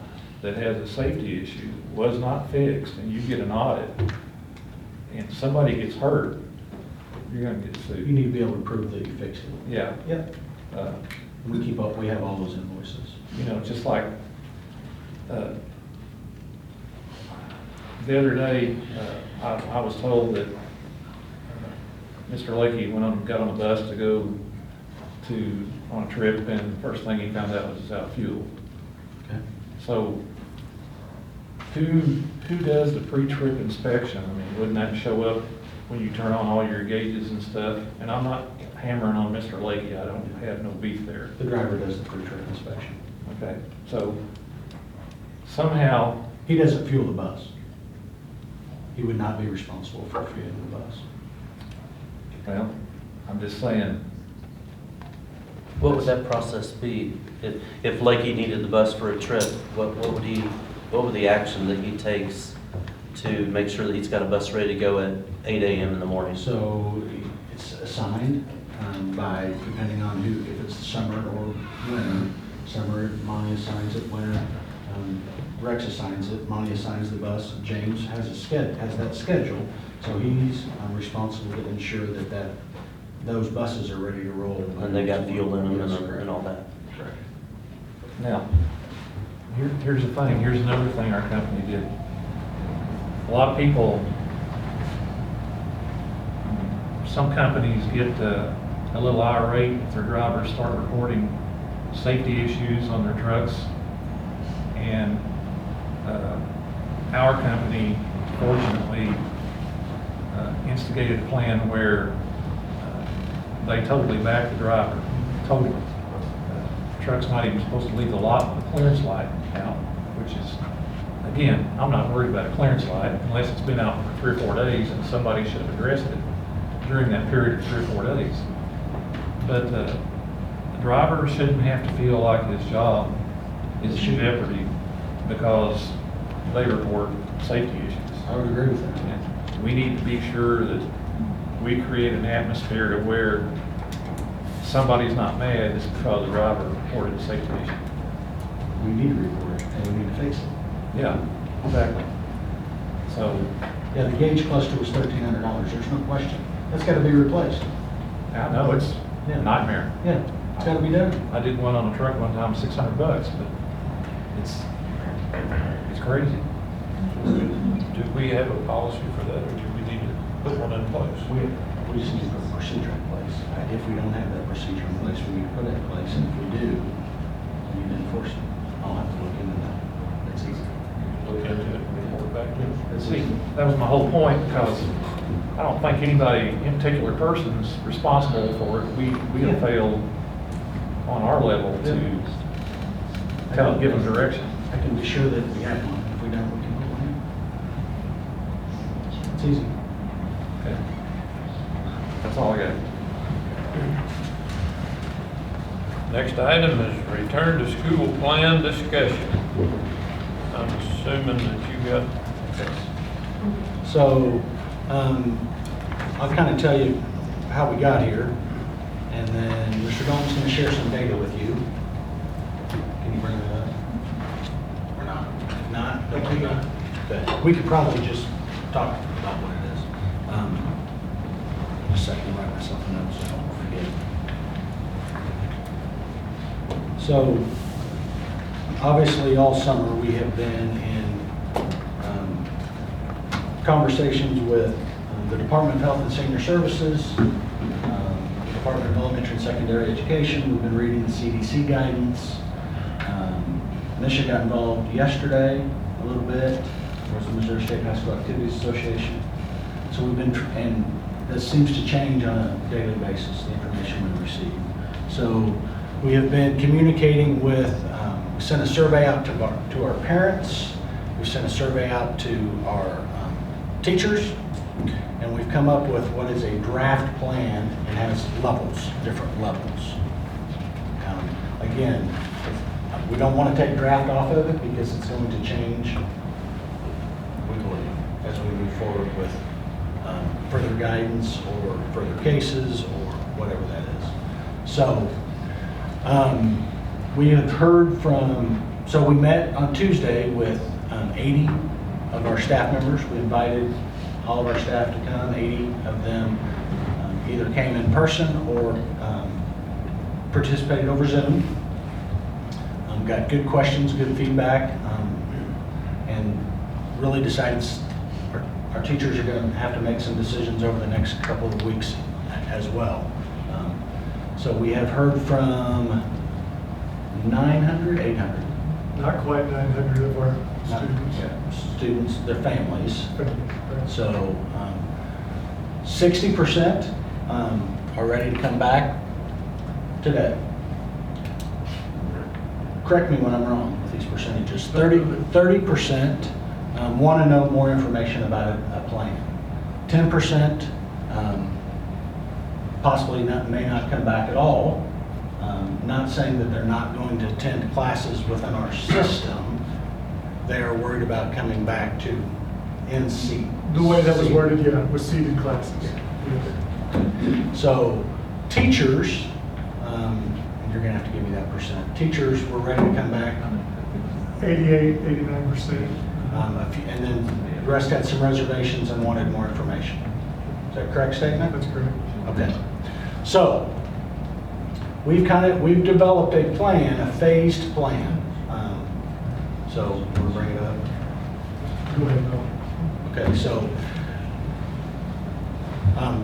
that has a safety issue, was not fixed, and you get an audit, and somebody gets hurt, you're gonna get sued. You need to be able to prove that you fixed it. Yeah. Yep. We have all those invoices. You know, just like, the other day, I was told that Mr. Lakey got on a bus to go on a trip, and the first thing he found out was it's out of fuel. Okay. So, who does the pre-trip inspection? I mean, wouldn't that show up when you turn on all your gauges and stuff? And I'm not hammering on Mr. Lakey, I don't have no beef there. The driver does the pre-trip inspection. Okay, so somehow. He doesn't fuel the bus. He would not be responsible for fueling the bus. Well, I'm just saying, what would that process be? If Lakey needed the bus for a trip, what would the action that he takes to make sure that he's got a bus ready to go at 8 a.m. in the morning? So it's assigned by, depending on if it's summer or winter. Summer, Monty assigns it. Winter, Rex assigns it. Monty assigns the bus. James has that schedule. So he's responsible to ensure that those buses are ready to roll. And they got fuel in them and all that. Correct. Now, here's the thing. Here's another thing our company did. A lot of people, some companies get a little irate if their drivers start reporting safety issues on their trucks. And our company, fortunately, instigated a plan where they totally back the driver, totally. The truck's not even supposed to leave the lot with a clearance light out, which is, again, I'm not worried about a clearance light unless it's been out for 3 or 4 days and somebody should have addressed it during that period of 3 or 4 days. But the driver shouldn't have to feel like his job is in jeopardy because they report safety issues. I would agree with that. And we need to be sure that we create an atmosphere to where somebody's not mad just because the driver reported a safety issue. We need to report it and we need to fix it. Yeah, exactly. So. Yeah, the gauge cluster was $1,300. There's no question. That's got to be replaced. I know, it's a nightmare. Yeah, it's got to be done. I did one on a truck one time, $600, but it's crazy. Do we have a policy for that, or do we need to put one in place? We just need to put a procedure in place. If we don't have that procedure in place, we need to put it in place, and if we do, we need to enforce it. I'll have to look into that. That's easy. Look into it and report back to us. See, that was my whole point, because I don't think anybody, in particular person's responsible for it. We have failed on our level to give them direction. I can be sure that we have one. If we don't, we can put one in. It's easy. Okay. That's all I got. Next item is return to school plan discussion. I'm assuming that you got this. So, I'll kind of tell you how we got here, and then Mr. Dalton's going to share some data with you. Can you bring it up? Or not? If not, don't we go? Good. We could probably just talk about what it is. Just a second, write myself a note so I don't forget. So, obviously, all summer we have been in conversations with the Department of Health and Senior Services, the Department of Elementary and Secondary Education. We've been reading the CDC guidance. Misha got involved yesterday a little bit. There was the Missouri State High School Activities Association. So we've been, and this seems to change on a daily basis, the information we receive. So we have been communicating with, we sent a survey out to our parents. We sent a survey out to our teachers, and we've come up with what is a draft plan and has levels, different levels. Again, we don't want to take draft off of it because it's going to change, we believe, as we move forward with further guidance or further cases or whatever that is. So we have heard from, so we met on Tuesday with 80 of our staff members. We invited all of our staff to come. 80 of them either came in person or participated over Zoom. Got good questions, good feedback, and really decided our teachers are going to have to make some decisions over the next couple of weeks as well. So we have heard from 900, 800. Not quite 900 of our students. Their families. So 60% are ready to come back today. Correct me when I'm wrong with these percentages. 30% want to know more information about a plan. 10% possibly may not come back at all. Not saying that they're not going to attend classes within our system. They are worried about coming back to NC. The way that was worded, yeah, was seated classes. So teachers, you're going to have to give me that percent. Teachers were ready to come back. 88, 89%. And then the rest had some reservations and wanted more information. Is that a correct statement? That's correct. Okay. So we've developed a plan, a phased plan. So we'll bring it up. Go ahead, Mel. Okay, so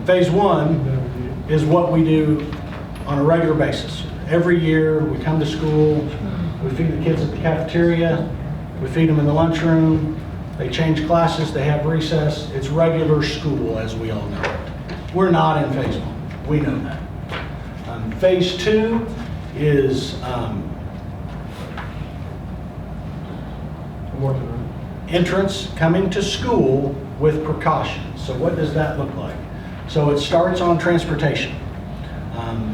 phase one is what we do on a regular basis. Every year we come to school, we feed the kids at the cafeteria, we feed them in the lunchroom, they change classes, they have recess. It's regular school as we all know it. We're not in phase one, we know that. Phase two is entrance coming to school with precautions. So what does that look like? So it starts on transportation.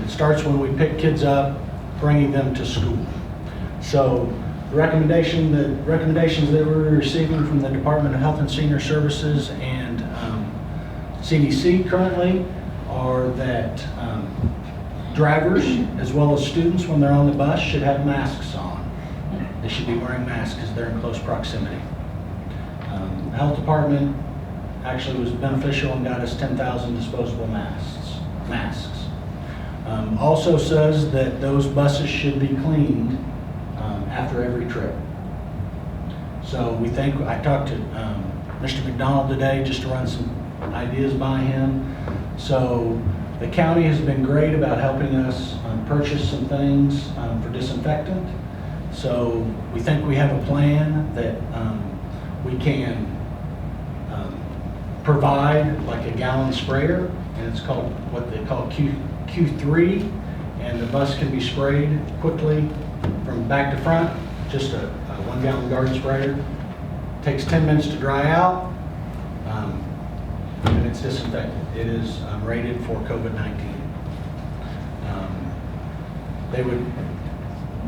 It starts when we pick kids up, bringing them to school. So the recommendations that we're receiving from the Department of Health and Senior Services and CDC currently are that drivers as well as students when they're on the bus should have masks on. They should be wearing masks because they're in close proximity. The health department actually was beneficial and got us 10,000 disposable masks. Also says that those buses should be cleaned after every trip. So we think, I talked to Mr. McDonald today just to run some ideas by him. So the county has been great about helping us purchase some things for disinfectant. So we think we have a plan that we can provide like a gallon sprayer, and it's called what they call Q3, and the bus can be sprayed quickly from back to front, just a 1 gallon garden sprayer. Takes 10 minutes to dry out, and it's disinfected. It is rated for COVID-19.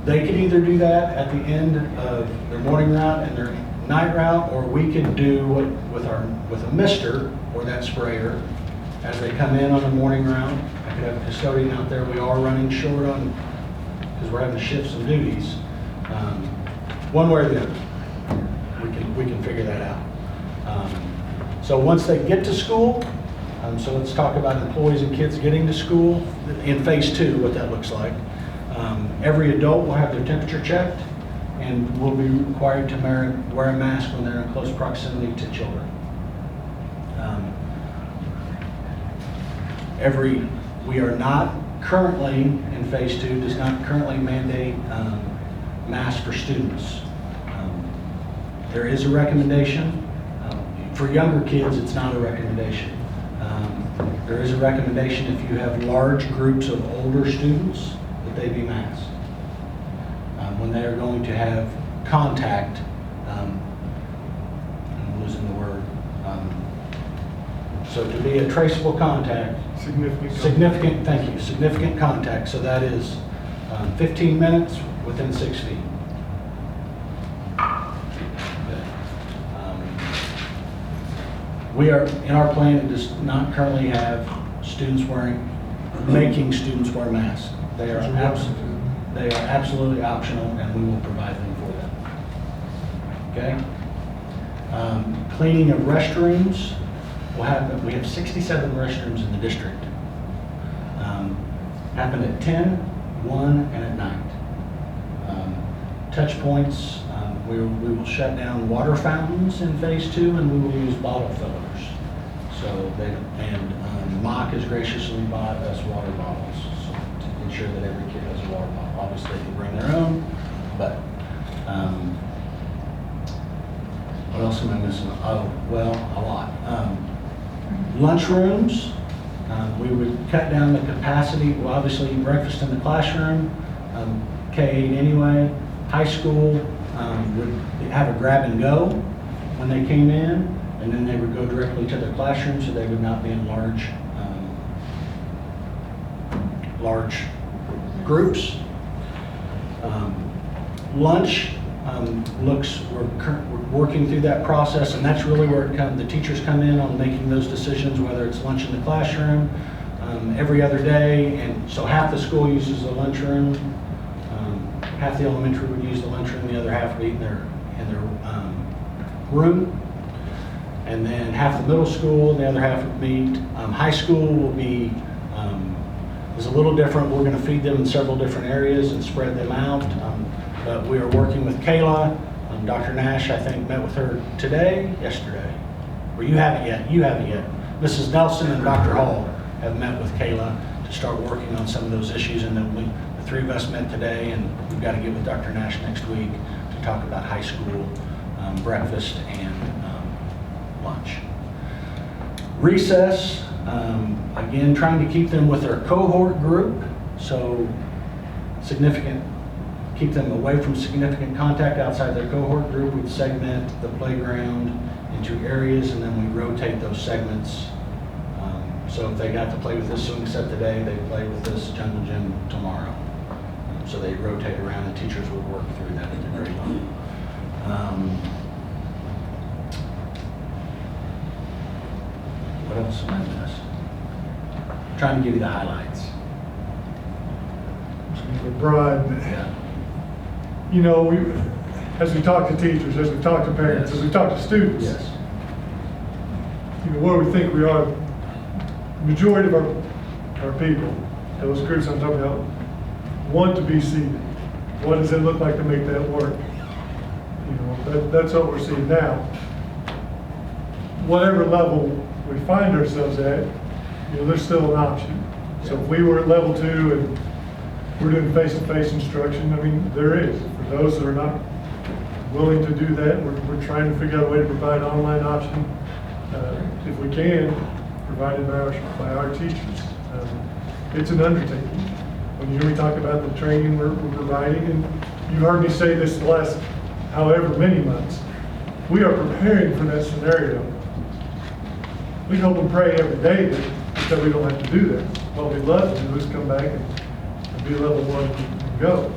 They could either do that at the end of their morning route and their night route, or we could do with a mister or that sprayer as they come in on the morning route. I could have a custodian out there. We are running short on, because we're having to shift some duties. One way or the other, we can figure that out. So once they get to school, so let's talk about employees and kids getting to school in phase two, what that looks like. Every adult will have their temperature checked and will be required to wear a mask when they're in close proximity to children. We are not currently in phase two, does not currently mandate masks for students. There is a recommendation. For younger kids, it's not a recommendation. There is a recommendation if you have large groups of older students that they be masked. When they are going to have contact, I'm losing the word, So to be a traceable contact, significant, thank you, significant contact. So that is 15 minutes within 6 feet. Okay. We are, in our plan, it does not currently have students making students wear masks. They are absolutely optional, and we will provide them for them. Okay? Cleaning of restrooms will happen. We have 67 restrooms in the district. Happen at 10, 1, and at night. Touch points, we will shut down water fountains in phase 2, and we will use bottle fillers. So Mock has graciously bought us water bottles, so to ensure that every kid has a water bottle. Obviously, they can bring their own, but what else am I missing? Oh, well, a lot. Lunchrooms, we would cut down the capacity. Well, obviously, breakfast in the classroom, K-8 anyway. High school would have a grab and go when they came in, and then they would go directly to their classroom, so they would not be in large groups. Lunch we're working through that process, and that's really where the teachers come in on making those decisions, whether it's lunch in the classroom every other day, and so half the school uses the lunchroom, half the elementary would use the lunchroom, the other half would eat in their room, and then half the middle school, the other half would meet. High school will be is a little different. We're going to feed them in several different areas and spread them out. But we are working with Kayla. Dr. Nash, I think, met with her yesterday. Or you haven't yet. You haven't yet. Mrs. Nelson and Dr. Hall have met with Kayla to start working on some of those issues. And then the three of us met today, and we've got to get with Dr. Nash next week to talk about high school breakfast and lunch. Recess, again, trying to keep them with their cohort group. So keep them away from significant contact outside their cohort group. We'd segment the playground into areas, and then we rotate those segments. So if they got to play with this swing set today, they play with this jungle gym tomorrow. So they rotate around, and teachers would work through that at the grade level. What else am I missed? I'm trying to give you the highlights. Brian, you know, as we talk to teachers, as we talk to parents, as we talk to students, you know, where we think we are, the majority of our people, those groups I'm talking about, want to be seated. What does it look like to make that work? You know, that's what we're seeing now. Whatever level we find ourselves at, you know, there's still an option. So if we were at level 2 and we're doing face-to-face instruction, I mean, there is. For those that are not willing to do that, we're trying to figure out a way to provide an online option, if we can, provided by our teachers. It's an undertaking. When you hear me talk about the training we're providing, and you've heard me say this the last however many months, we are preparing for that scenario. We hope and pray every day that we don't have to do that. What we'd love to do is come back and be level 1 and go.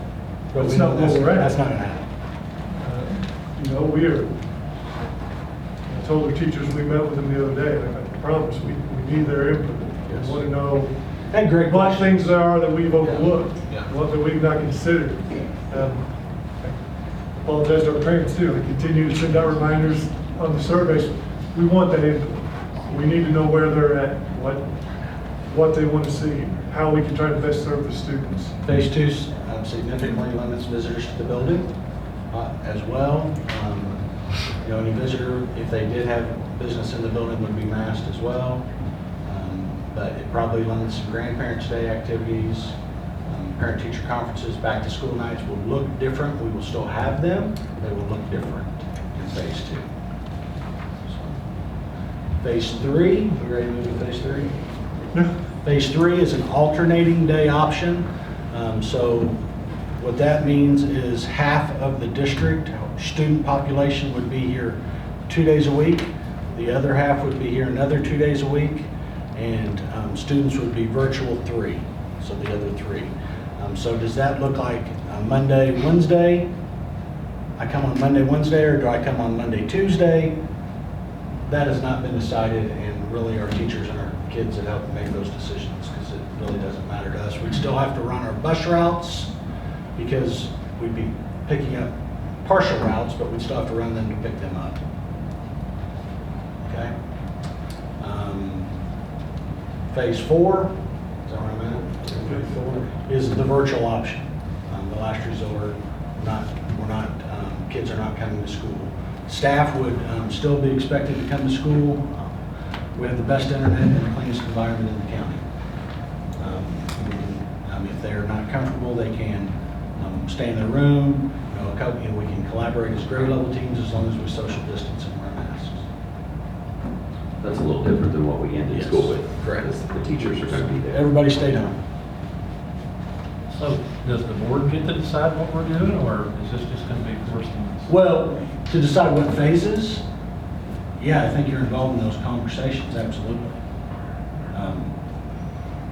But it's not what we're at. That's not going to happen. You know, I told the teachers we met with them the other day, I promise we need their input. We want to know what things there are that we've overlooked, what that we've not considered. Apologize to our parents too. I continue to send out reminders on the surveys. We want that input. We need to know where they're at, what they want to see, how we can try to best serve the students. Phase 2 significantly limits visitors to the building as well. You know, any visitor, if they did have business in the building, would be masked as well. But it probably limits some grandparents' day activities. Parent-teacher conferences, back-to-school nights will look different. We will still have them. They will look different in phase 2. Phase 3, we ready to move to phase 3? Phase 3 is an alternating day option. So what that means is half of the district student population would be here 2 days a week. The other half would be here another 2 days a week, and students would be virtual 3, so the other 3. So does that look like Monday, Wednesday? I come on Monday, Wednesday, or do I come on Monday, Tuesday? That has not been decided, and really our teachers and our kids that help make those decisions, because it really doesn't matter to us. We'd still have to run our bus routes, because we'd be picking up partial routes, but we'd still have to run them to pick them up. Okay? Phase 4, is that where I'm at? Phase 4 is the virtual option. The last resort, kids are not coming to school. Staff would still be expected to come to school. We have the best internet and the cleanest environment in the county. If they're not comfortable, they can stay in their room. We can collaborate as grade level teams as long as we social distance and wear masks. That's a little different than what we ended Yes. school with. Correct. Because the teachers are going to be there. Everybody stayed home. So does the board get to decide what we're doing, or is this just going to be forced on us? Well, to decide what phases, yeah, I think you're involved in those conversations, absolutely.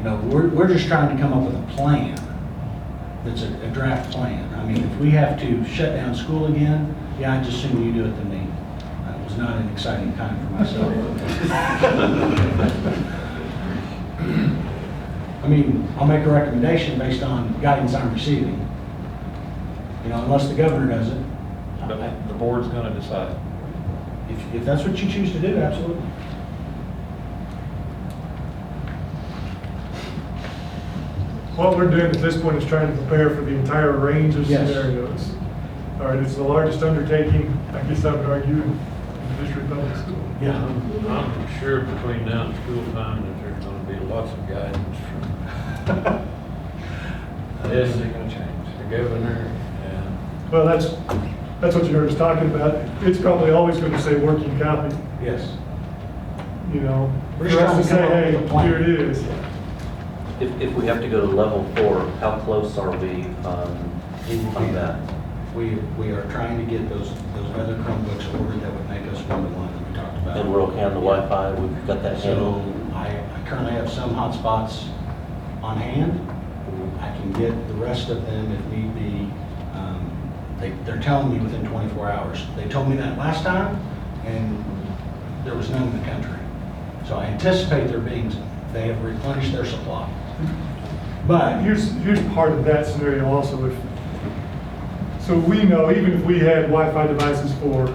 We're just trying to come up with a plan that's a draft plan. I mean, if we have to shut down school again, yeah, I'd just assume you do it than me. It was not an exciting time for myself. I mean, I'll make a recommendation based on guidance I'm receiving. Unless the governor does it. But the board's going to decide. If that's what you choose to do, absolutely. What we're doing at this point is trying to prepare for the entire range of Yes. scenarios. All right, it's the largest undertaking, I guess I would argue, in the district public school. Yeah. I'm sure between now and school time that there's going to be lots of guidance from this is going to change, the governor, and Well, that's what you heard us talking about. It's probably always going to say working copy, Yes. for We're just us trying to to say, come up hey, with a plan. here it is. If we have to go to level 4, how close are we on that? We are trying to get those other Chromebooks ordered that would make us one-to-one that we talked about. And we're okay on the Wi-Fi, we've got that So handled? I currently have some hotspots on hand. I can get the rest of them if need be. They're telling me within 24 hours. They told me that last time, and there was none in the country. So I anticipate they have replenished their supply. But Here's part of that scenario also. So we know, even if we had Wi-Fi devices for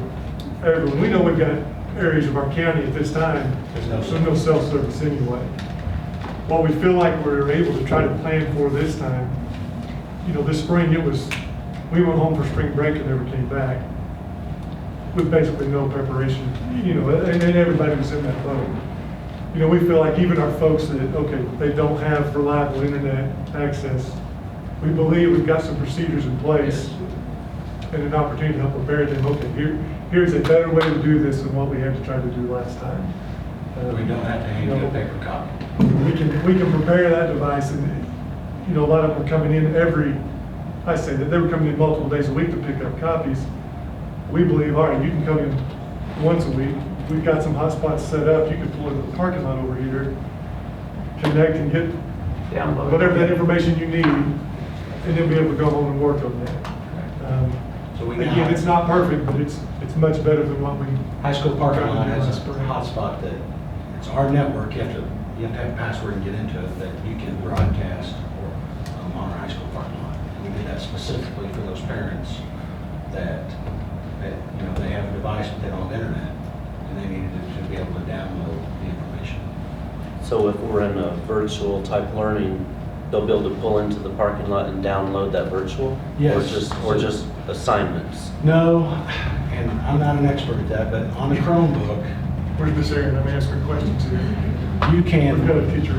everyone, we know we've got areas of our county at this time, there's no cell service anyway. What we feel like we're able to try to plan for this time, this spring we went home for spring break and never came back with basically no preparation, and everybody was in that boat. We feel like even our folks that, they don't have reliable internet access, we believe we've got some procedures in place and an opportunity to help prepare them. Okay, here's a better way to do this than what we had to try to do last time. we don't have to hand you a paper copy. We can prepare that device, and a lot of them are coming in I say that they were coming in multiple days a week to pick up copies. We believe, all right, you can come in once a week. We've got some hotspots set up. You can pull into the parking lot over here, connect and get Download. whatever that information you need, and then be able to go home and work on that. So Again, it's not perfect, but it's much better than what we. High school parking lot tried to do has last a spring. hotspot that, it's our network, you have to have a password and get into it, that you can broadcast on our high school parking lot. We did that specifically for those parents that they have a device but they don't have internet, and they needed to be able to download the information. So if we're in a virtual type learning, they'll be able to pull into the parking lot and download that virtual? Yes. Or just assignments? No, and I'm not an expert at that, but on the Chromebook, Where's Miss Aaron? Let me ask her questions here. you can We've got a teacher.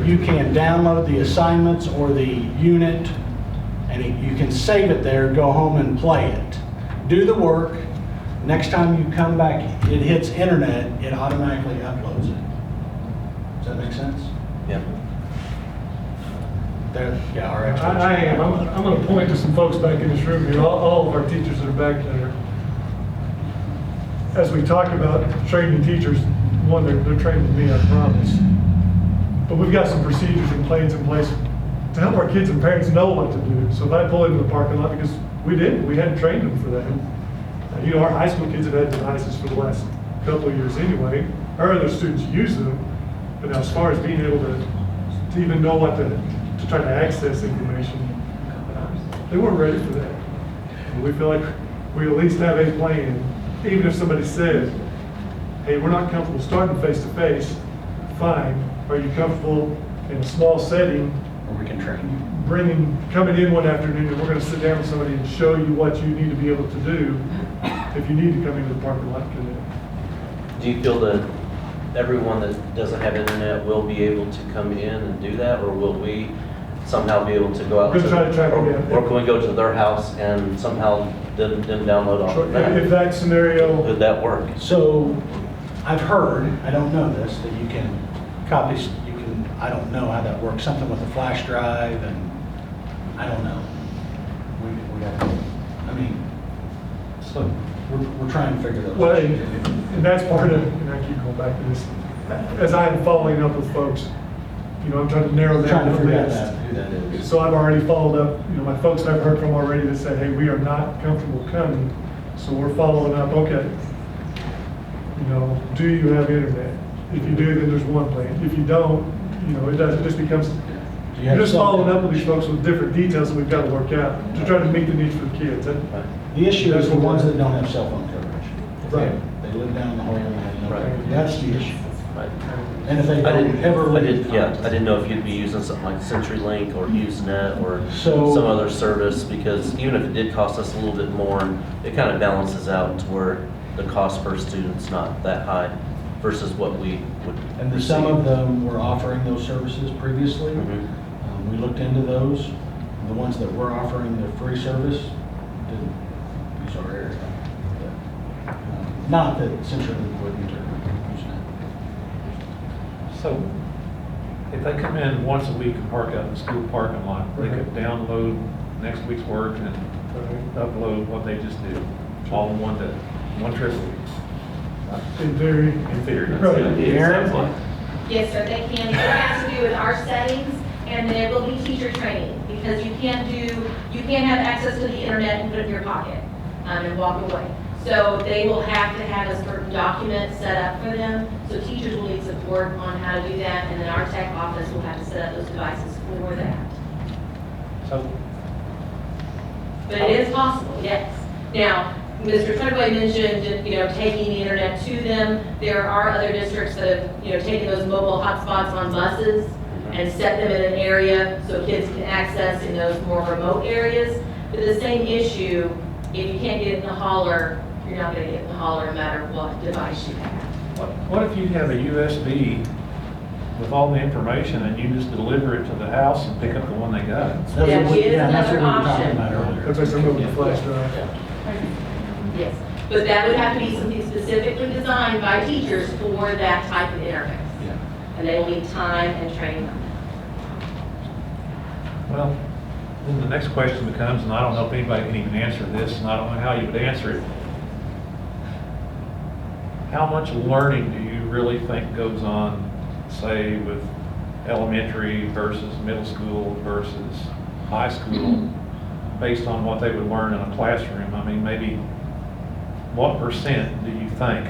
download the assignments or the unit, and you can save it there, go home and play it. Do the work. Next time you come back, it hits internet, it automatically uploads it. Does that make sense? Yeah. Our experts. I am. I'm going to point to some folks back in this room here, all of our teachers that are back there. As we talk about training teachers, one, they're trained with me, I promise. But we've got some procedures and plans in place to help our kids and parents know what to do. So if I pull into the parking lot, because we hadn't trained them for that. You know, our high school kids have had devices for the last couple of years anyway. Our other students use them, but now as far as being able to even know what to try to access information, they weren't ready for that. And we feel like we at least have a plan, even if somebody says, hey, we're not comfortable starting face-to-face, fine. Are you comfortable in a small setting? Or we can train you. Coming in one afternoon and we're gonna sit down with somebody and show you what you need to be able to do if you need to come into the parking lot today. Do you feel that everyone that doesn't have internet will be able to come in and do that, or will we somehow be able to go out We're gonna try to track them down. or can we go to their house and somehow then download off of that? If that scenario, Would that work? So, I've heard, I don't know this, that you can copy, I don't know how that works, something with a flash drive, and I don't know. We got, I mean, so we're trying to figure those well, out. and that's part of, and I keep going back to this, as I'm following up with folks, you know, I'm trying to narrow Trying down to the figure out list. who that is. So I've already followed up, you know, my folks I've heard from already that say, hey, we are not comfortable coming, so we're following up, okay. You know, do you have internet? If you do, then there's one plan. If you don't, you know, it just becomes, you're just following up with these folks with different details that we've got to work out to try to meet the needs for the kids. The issue is the ones that don't have cell phone coverage. Right. They live down the hall and they have no Right. coverage. That's the issue. Right. And if they don't ever leave. I didn't know if you'd be using something like CenturyLink or Usenet or So- some other service, because even if it did cost us a little bit more, it kind of balances out to where the cost per student's not that high versus what we would And some of them were offering those services previously. Mhm. We looked into those. The ones that were offering the free service didn't use our area. Not that CenturyLink wouldn't or use that. So if they come in once a week and park out in the school parking lot, they could download next week's work and upload what they just did, all in one day, one trip a week. In theory. In theory. Right. Yes, sir, they can. It has to do with our settings, and there will be teacher training, because you can't have access to the internet and put it in your pocket and walk away. So they will have to have a certain document set up for them, so teachers will need support on how to do that, and then our tech office will have to set up those devices for that. So, But it is possible, yes. Now, Mr. Treadway mentioned, you know, taking the internet to them. There are other districts that have, you know, taken those mobile hotspots on buses and set them in an area so kids can access in those more remote areas. But the same issue, if you can't get it in the holler, you're not going to get in the holler no matter what device you have. what if you have a USB with all the information and you just deliver it to the house and pick up the one they got? That is That's what we another were talking option. about earlier. That's like something with a flash drive. Yes, but that would have to be something specifically designed by teachers for that type of interface. Yeah. And they will need time and training on that. Well, then the next question becomes, and I don't know if anybody can even answer this, and I don't know how you would answer it. How much learning do you really think goes on, say, with elementary versus middle school versus high school, based on what they would learn in a classroom? I mean, maybe what percent do you think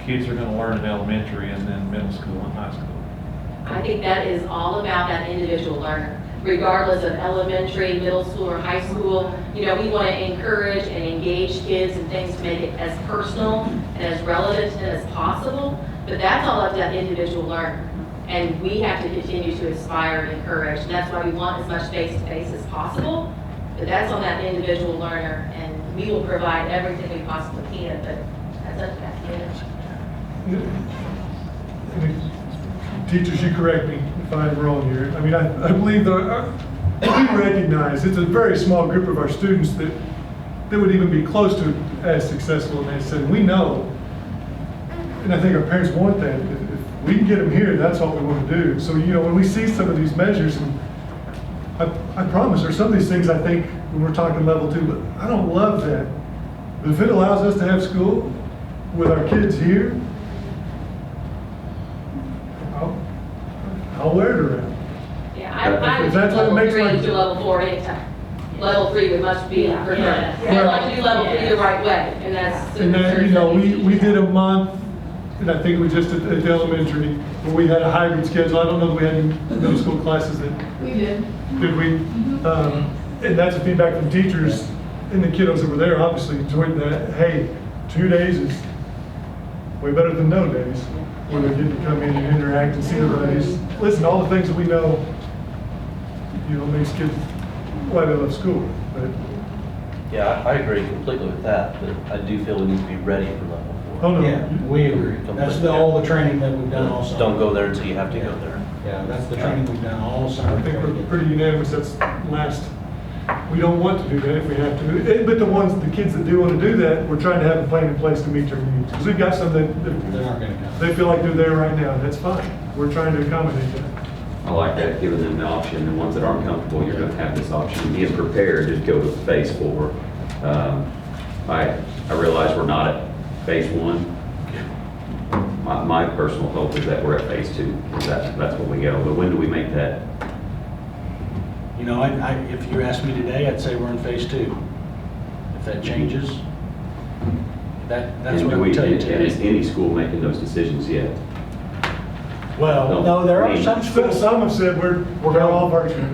kids are going to learn in elementary and then middle school and high school? I think that is all about that individual learner, regardless of elementary, middle school, or high school. You know, we want to encourage and engage kids in things to make it as personal and as relevant to them as possible, but that's all up to that individual learner. And we have to continue to inspire and encourage, and that's why we want as much face-to-face as possible, but that's on that individual learner, and we will provide everything we possibly can, but that's up to that kid. Teachers, you correct me if I'm wrong here. I mean, I believe we recognize it's a very small group of our students that would even be close to as successful in that setting. We know, and I think our parents want that. If we can get them here, that's what we want to do. So, you know, when we see some of these measures, and I promise there's some of these things I think when we're talking level 2, but I don't love that. But if it allows us to have school with our kids here, I'll wear it around. Yeah, I would If do that's what level makes 3 my- to level 4 anytime. Level 3 would must be preferred. And I'd like to do level 3 the right way, and that's. And then, you know, we did a month, and I think we just at the elementary, where we had a hybrid schedule. I don't know if we had any middle school classes that, We did. did we? And that's the feedback from teachers and the kiddos that were there, obviously enjoyed that. Hey, 2 days is way better than no days, where they get to come in and interact and see everybody's, listen, all the things that we know, you know, makes kids why they love school. But Yeah, I agree completely with that, but I do feel we need to be ready for level 4. oh no, Yeah, we agree. That's all the training that we've done all summer. Don't go there until you have to go there. Yeah, that's the training we've done all summer. I think we're pretty unanimous. That's last. We don't want to do that if we have to. But the kids that do want to do that, we're trying to have a plan in place to meet their needs. Because we've got some They aren't gonna come. they feel like they're there right now. That's fine. We're trying to accommodate that. I like that, giving them the option, the ones that aren't comfortable, you're gonna have this option, being prepared to go to phase 4. I realize we're not at phase 1. My personal hope is that we're at phase 2, because that's when we go, but when do we make that? You know, if you asked me today, I'd say we're in phase 2. If that changes, that's And what do I we- would tell you and is today. any school making those decisions yet? Well, no, there are some schools. Some have said we're all virtual.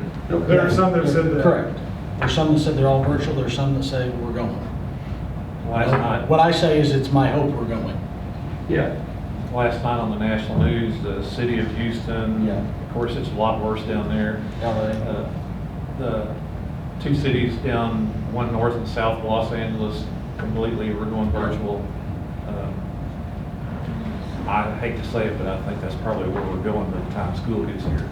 There are some that have said that. Correct. There's some that said they're all virtual, there's some that say we're going. Last night, What I say is it's my hope we're going. Yeah. last night on the national news, the city of Houston, Yeah. of course, it's a lot worse down there. LA. The 2 cities down, one north and south of Los Angeles, completely were going virtual. I hate to say it, but I think that's probably where we're going by the time school gets here.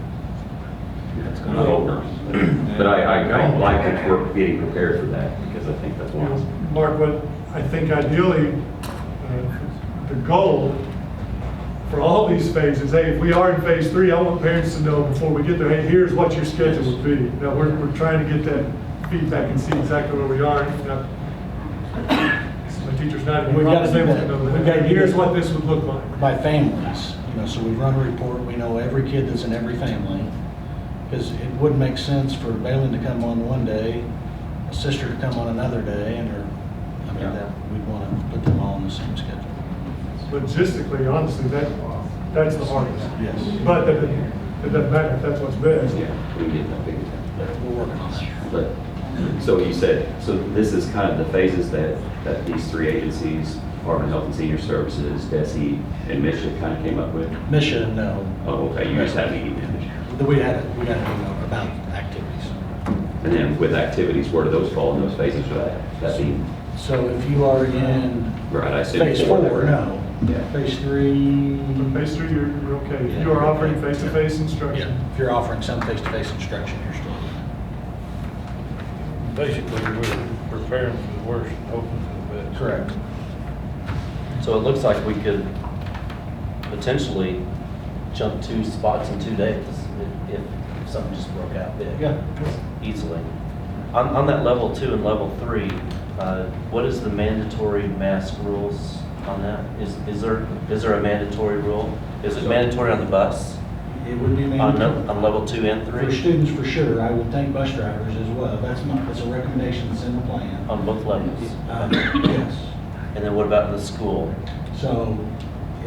It's I gonna be hope not. But I like that we're getting prepared for that, because I think that's You one. know, Mark, what I think ideally, the goal for all these phases, hey, if we are in phase 3, I want parents to know before we get there, hey, here's what your schedule would be. Now, we're trying to get that feedback and see exactly where we are. Now, my teacher's not even We've got to do able that. to know We've got to that. do Here's that. what this would look like. By families, you know, so we run a report, we know every kid that's in every family. Because it wouldn't make sense for Balin to come on one day, a sister to come on another day, and we'd want to put them all on the same schedule. Logistically, honestly, that's the hardest. Yes. But it doesn't matter if that's what's best. Yeah, we can get that figured out. We're working on that. But, so you said, so this is kind of the phases that these 3 agencies, Department of Health and Senior Services, DESE, and Mission kind of came up with? Mission, no. Oh, okay, you just had a meeting. We had a meeting about activities. And then with activities, where do those fall in those phases for that be? So if you are in Right, I said phase before 4, that. no. Yeah. Phase 3. Phase 3, you're okay. If you are offering face-to-face instruction. Yeah, if you're offering some face-to-face instruction, you're still. Basically, we're preparing for the worst and hoping for the best. Correct. So it looks like we could potentially jump 2 spots in 2 days if something just broke out big. Yeah. Easily. On that level 2 and level 3, what is the mandatory mask rules on that? Is there a mandatory rule? Is it mandatory on the bus? It would be mandatory. On level 2 and 3? For students, for sure. I would think bus drivers as well. That's a recommendation that's in the plan. On both levels? Yes. And then what about the school? So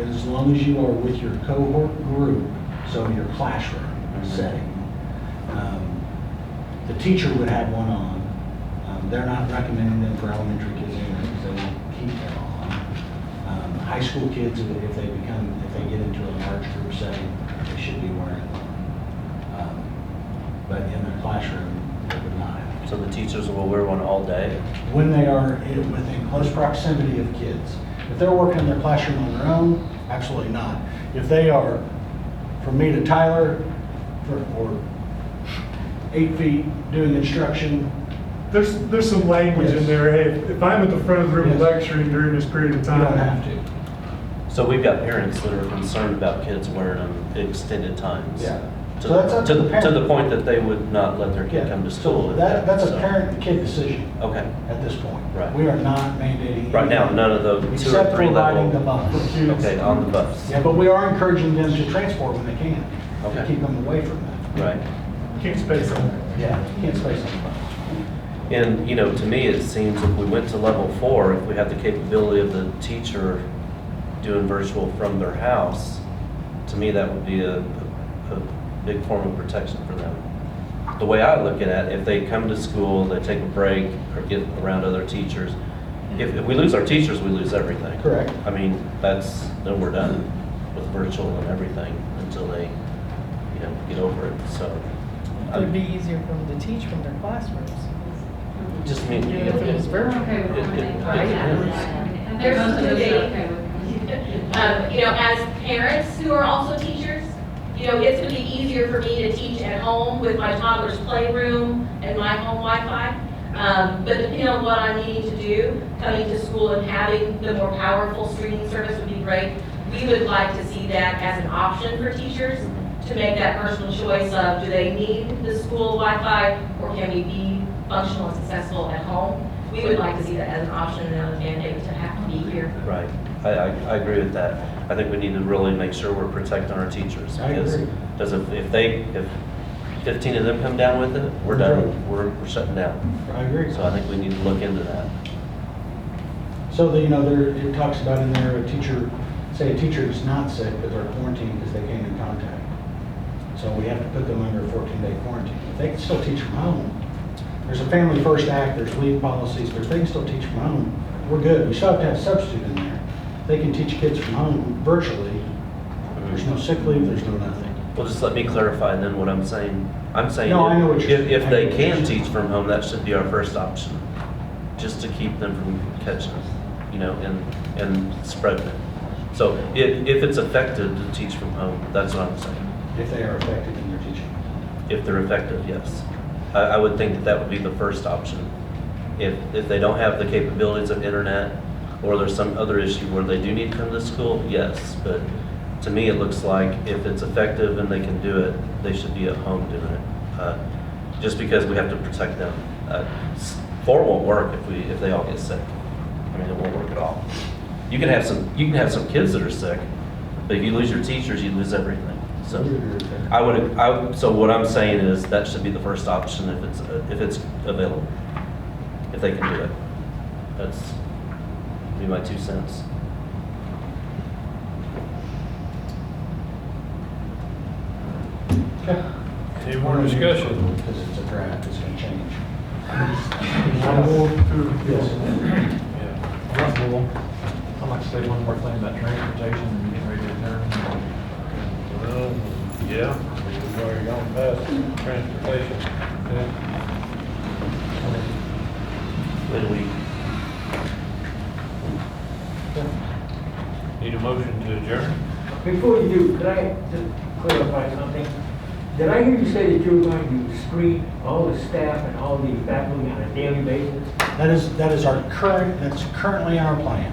as long as you are with your cohort group, so your classroom setting, the teacher would have one on. They're not recommending them for elementary kids anyway because they won't keep them on. High school kids, if they get into a large group setting, they should be wearing one. But in their classroom, they would not have. So the teachers will wear one all day? When they are within close proximity of kids. If they're working in their classroom on their own, absolutely not. If they are from me to Tyler, or 8 feet doing instruction. There's some language in there. Hey, if I'm at the front of the room lecturing during this period of time. You don't have to. So we've got parents that are concerned about kids wearing them extended times. Yeah. So that's up to the parent. To the point that they would not let their kid Yeah. come to school. So if that's a so. parent-kid decision Okay, at this point. Right. We are not mandating. right now, none of the 2 or Except 3 for riding the level. bus. Okay, on the bus. Yeah, but we are encouraging them to transport when they can. To Okay. keep them away from that. Right. Can't space on that. Yeah, can't space on the bus. And, you know, to me, it seems if we went to level 4, if we have the capability of the teacher doing virtual from their house, to me, that would be a big form of protection for them. The way I look at it, if they come to school, they take a break or get around other teachers, if we lose our teachers, we lose everything. Correct. I mean, then we're done with virtual and everything until they, you know, get over it, so. It would be easier for them to teach from their classrooms. Just mean. Even if it was virtual. There's two things. You know, as parents who are also teachers, you know, it's going to be easier for me to teach at home with my toddler's playroom and my home Wi-Fi. But depending on what I'm needing to do, coming to school and having the more powerful streaming service would be great. We would like to see that as an option for teachers to make that personal choice of, do they need the school Wi-Fi or can we be functional and successful at home? We would like to see that as an option and not a mandate to have to be here. Right, I agree with that. I think we need to really make sure we're protecting our teachers. I agree. Because if 15 of them come down with it, we're done, we're shutting down. I agree. So I think we need to look into that. So, you know, it talks about in there, say a teacher is not sick, but they're quarantined because they came in contact. So we have to put them under a 14-day quarantine. If they can still teach from home, there's a Family First Act, there's leave policies, but if they can still teach from home, we're good. We still have to have a substitute in there. They can teach kids from home virtually. There's no sick leave, there's no nothing. Well, just let me clarify then what I'm saying. I'm saying No, I know what you're saying. if they can teach from home, that should be our first option, just to keep them from catching it, you know, and spreading it. So if it's effective to teach from home, that's what I'm saying. If they are effective in their teaching. If they're effective, yes. I would think that would be the first option. If they don't have the capabilities of internet, or there's some other issue where they do need to come to school, yes. But to me, it looks like if it's effective and they can do it, they should be at home doing it. Just because we have to protect them. 4 won't work if they all get sick. I mean, it won't work at all. You can have some kids that are sick, but if you lose your teachers, you lose everything. So so what I'm saying is that should be the first option if it's available, if they can do it. That's be my 2 cents. Okay. Any more discussion? Because it's a draft, it's going to change. Yes. I'd like to say one more thing about transportation and getting ready to adjourn. Well, yeah, we've already gone past transportation. Midweek. Need a motion to adjourn? Before you do, could I just clarify something? Did I hear you say that you were going to screen all the staff and all the faculty on a daily basis? That's currently our plan.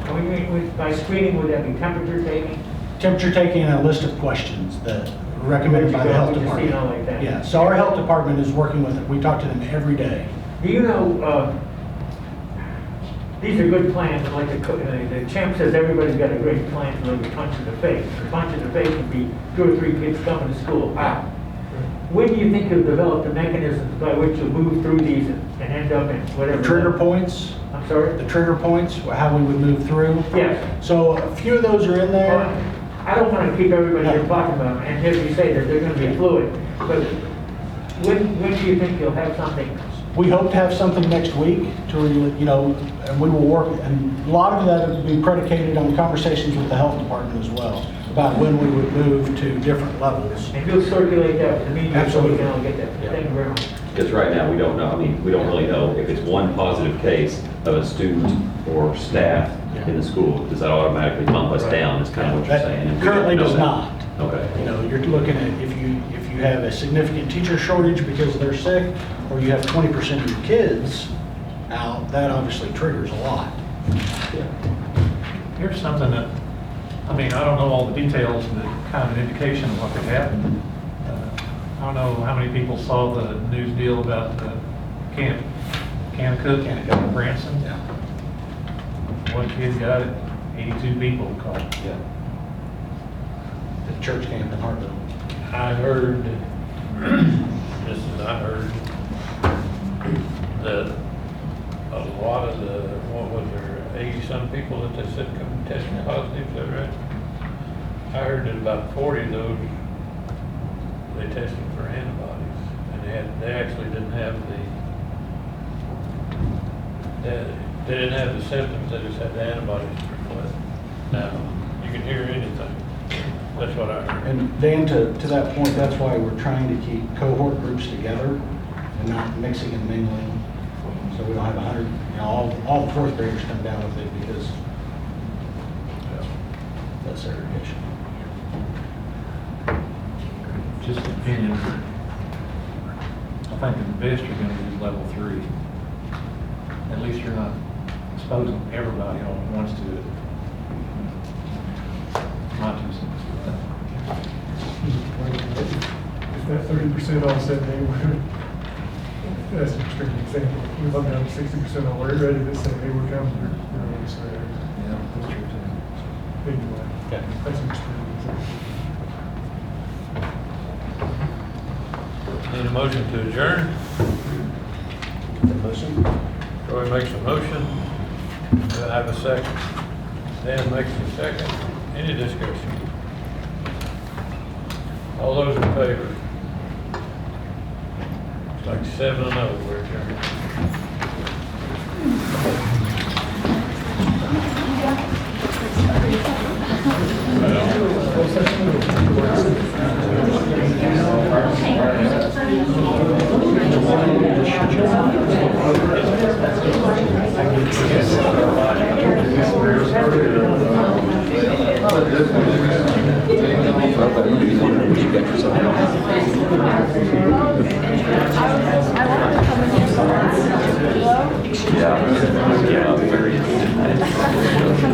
By screening, would that be temperature taking? Temperature taking and a list of questions that are recommended by the health What you see, department. all like that. Yeah, so our health department is working with it. We talk to them every day. Do you know, these are good plans, like the champ says everybody's got a great plan for the punch in the face. The punch in the face would be 2 or 3 kids coming to school. Wow. When do you think you'll develop the mechanisms by which you'll move through these and end up in whatever? The trigger points. I'm sorry? The trigger points, how we would move through. Yes. So a few of those are in there. I don't want to keep everybody here talking about them, and as you say that they're going to be fluid, but when do you think you'll have something? We hope to have something next week to really, and we will work, and a lot of that will be predicated on conversations with the health department as well, about when we would move to different levels. And you'll circulate that with the media so we can all get that. Yeah. Thank you very much. Because right now, we don't know, I mean, we don't really know if it's one positive case of a student or staff in the school. Does that automatically bump us down, is kind of what you're saying? And we Currently don't know does that. not. Okay. You're looking at if you have a significant teacher shortage because they're sick, or you have 20% of your kids out, that obviously triggers a lot. Here's something that, I mean, I don't know all the details, but kind of an indication of what could happen. I don't know how many people saw the news deal about the Can Cook in Branson. Yeah. One kid got it, 82 people called. Yeah. The church camp in Hartville. I heard, I heard that a lot of the, what was there, 80-some people that they said come testing positive, is that right? I heard that about 40 of those, they tested for antibodies, and they actually didn't have they didn't have the symptoms, they just had the antibodies to reflect. Now, you can hear anything. That's what I heard. And Dan, to that point, that's why we're trying to keep cohort groups together and not mixing and mingling. So we don't have 100, you know, all the fourth graders come down with it because that's segregation. Just an opinion. I think the best you're gonna do is level 3. At least you're not exposing everybody all at once to it. My 2 cents. If that 30% all said they were, that's an extreme example. We look down to 60% already ready that say they were coming, they're already scared. Yeah, that's true too. Anyway, Okay. that's an extreme example. Need a motion to adjourn? Motion? Troy makes a motion. Do I have a second? Dan makes a second. Any discussion? All those in favor? It's like 7-0, we're adjourned. Yeah, very interesting.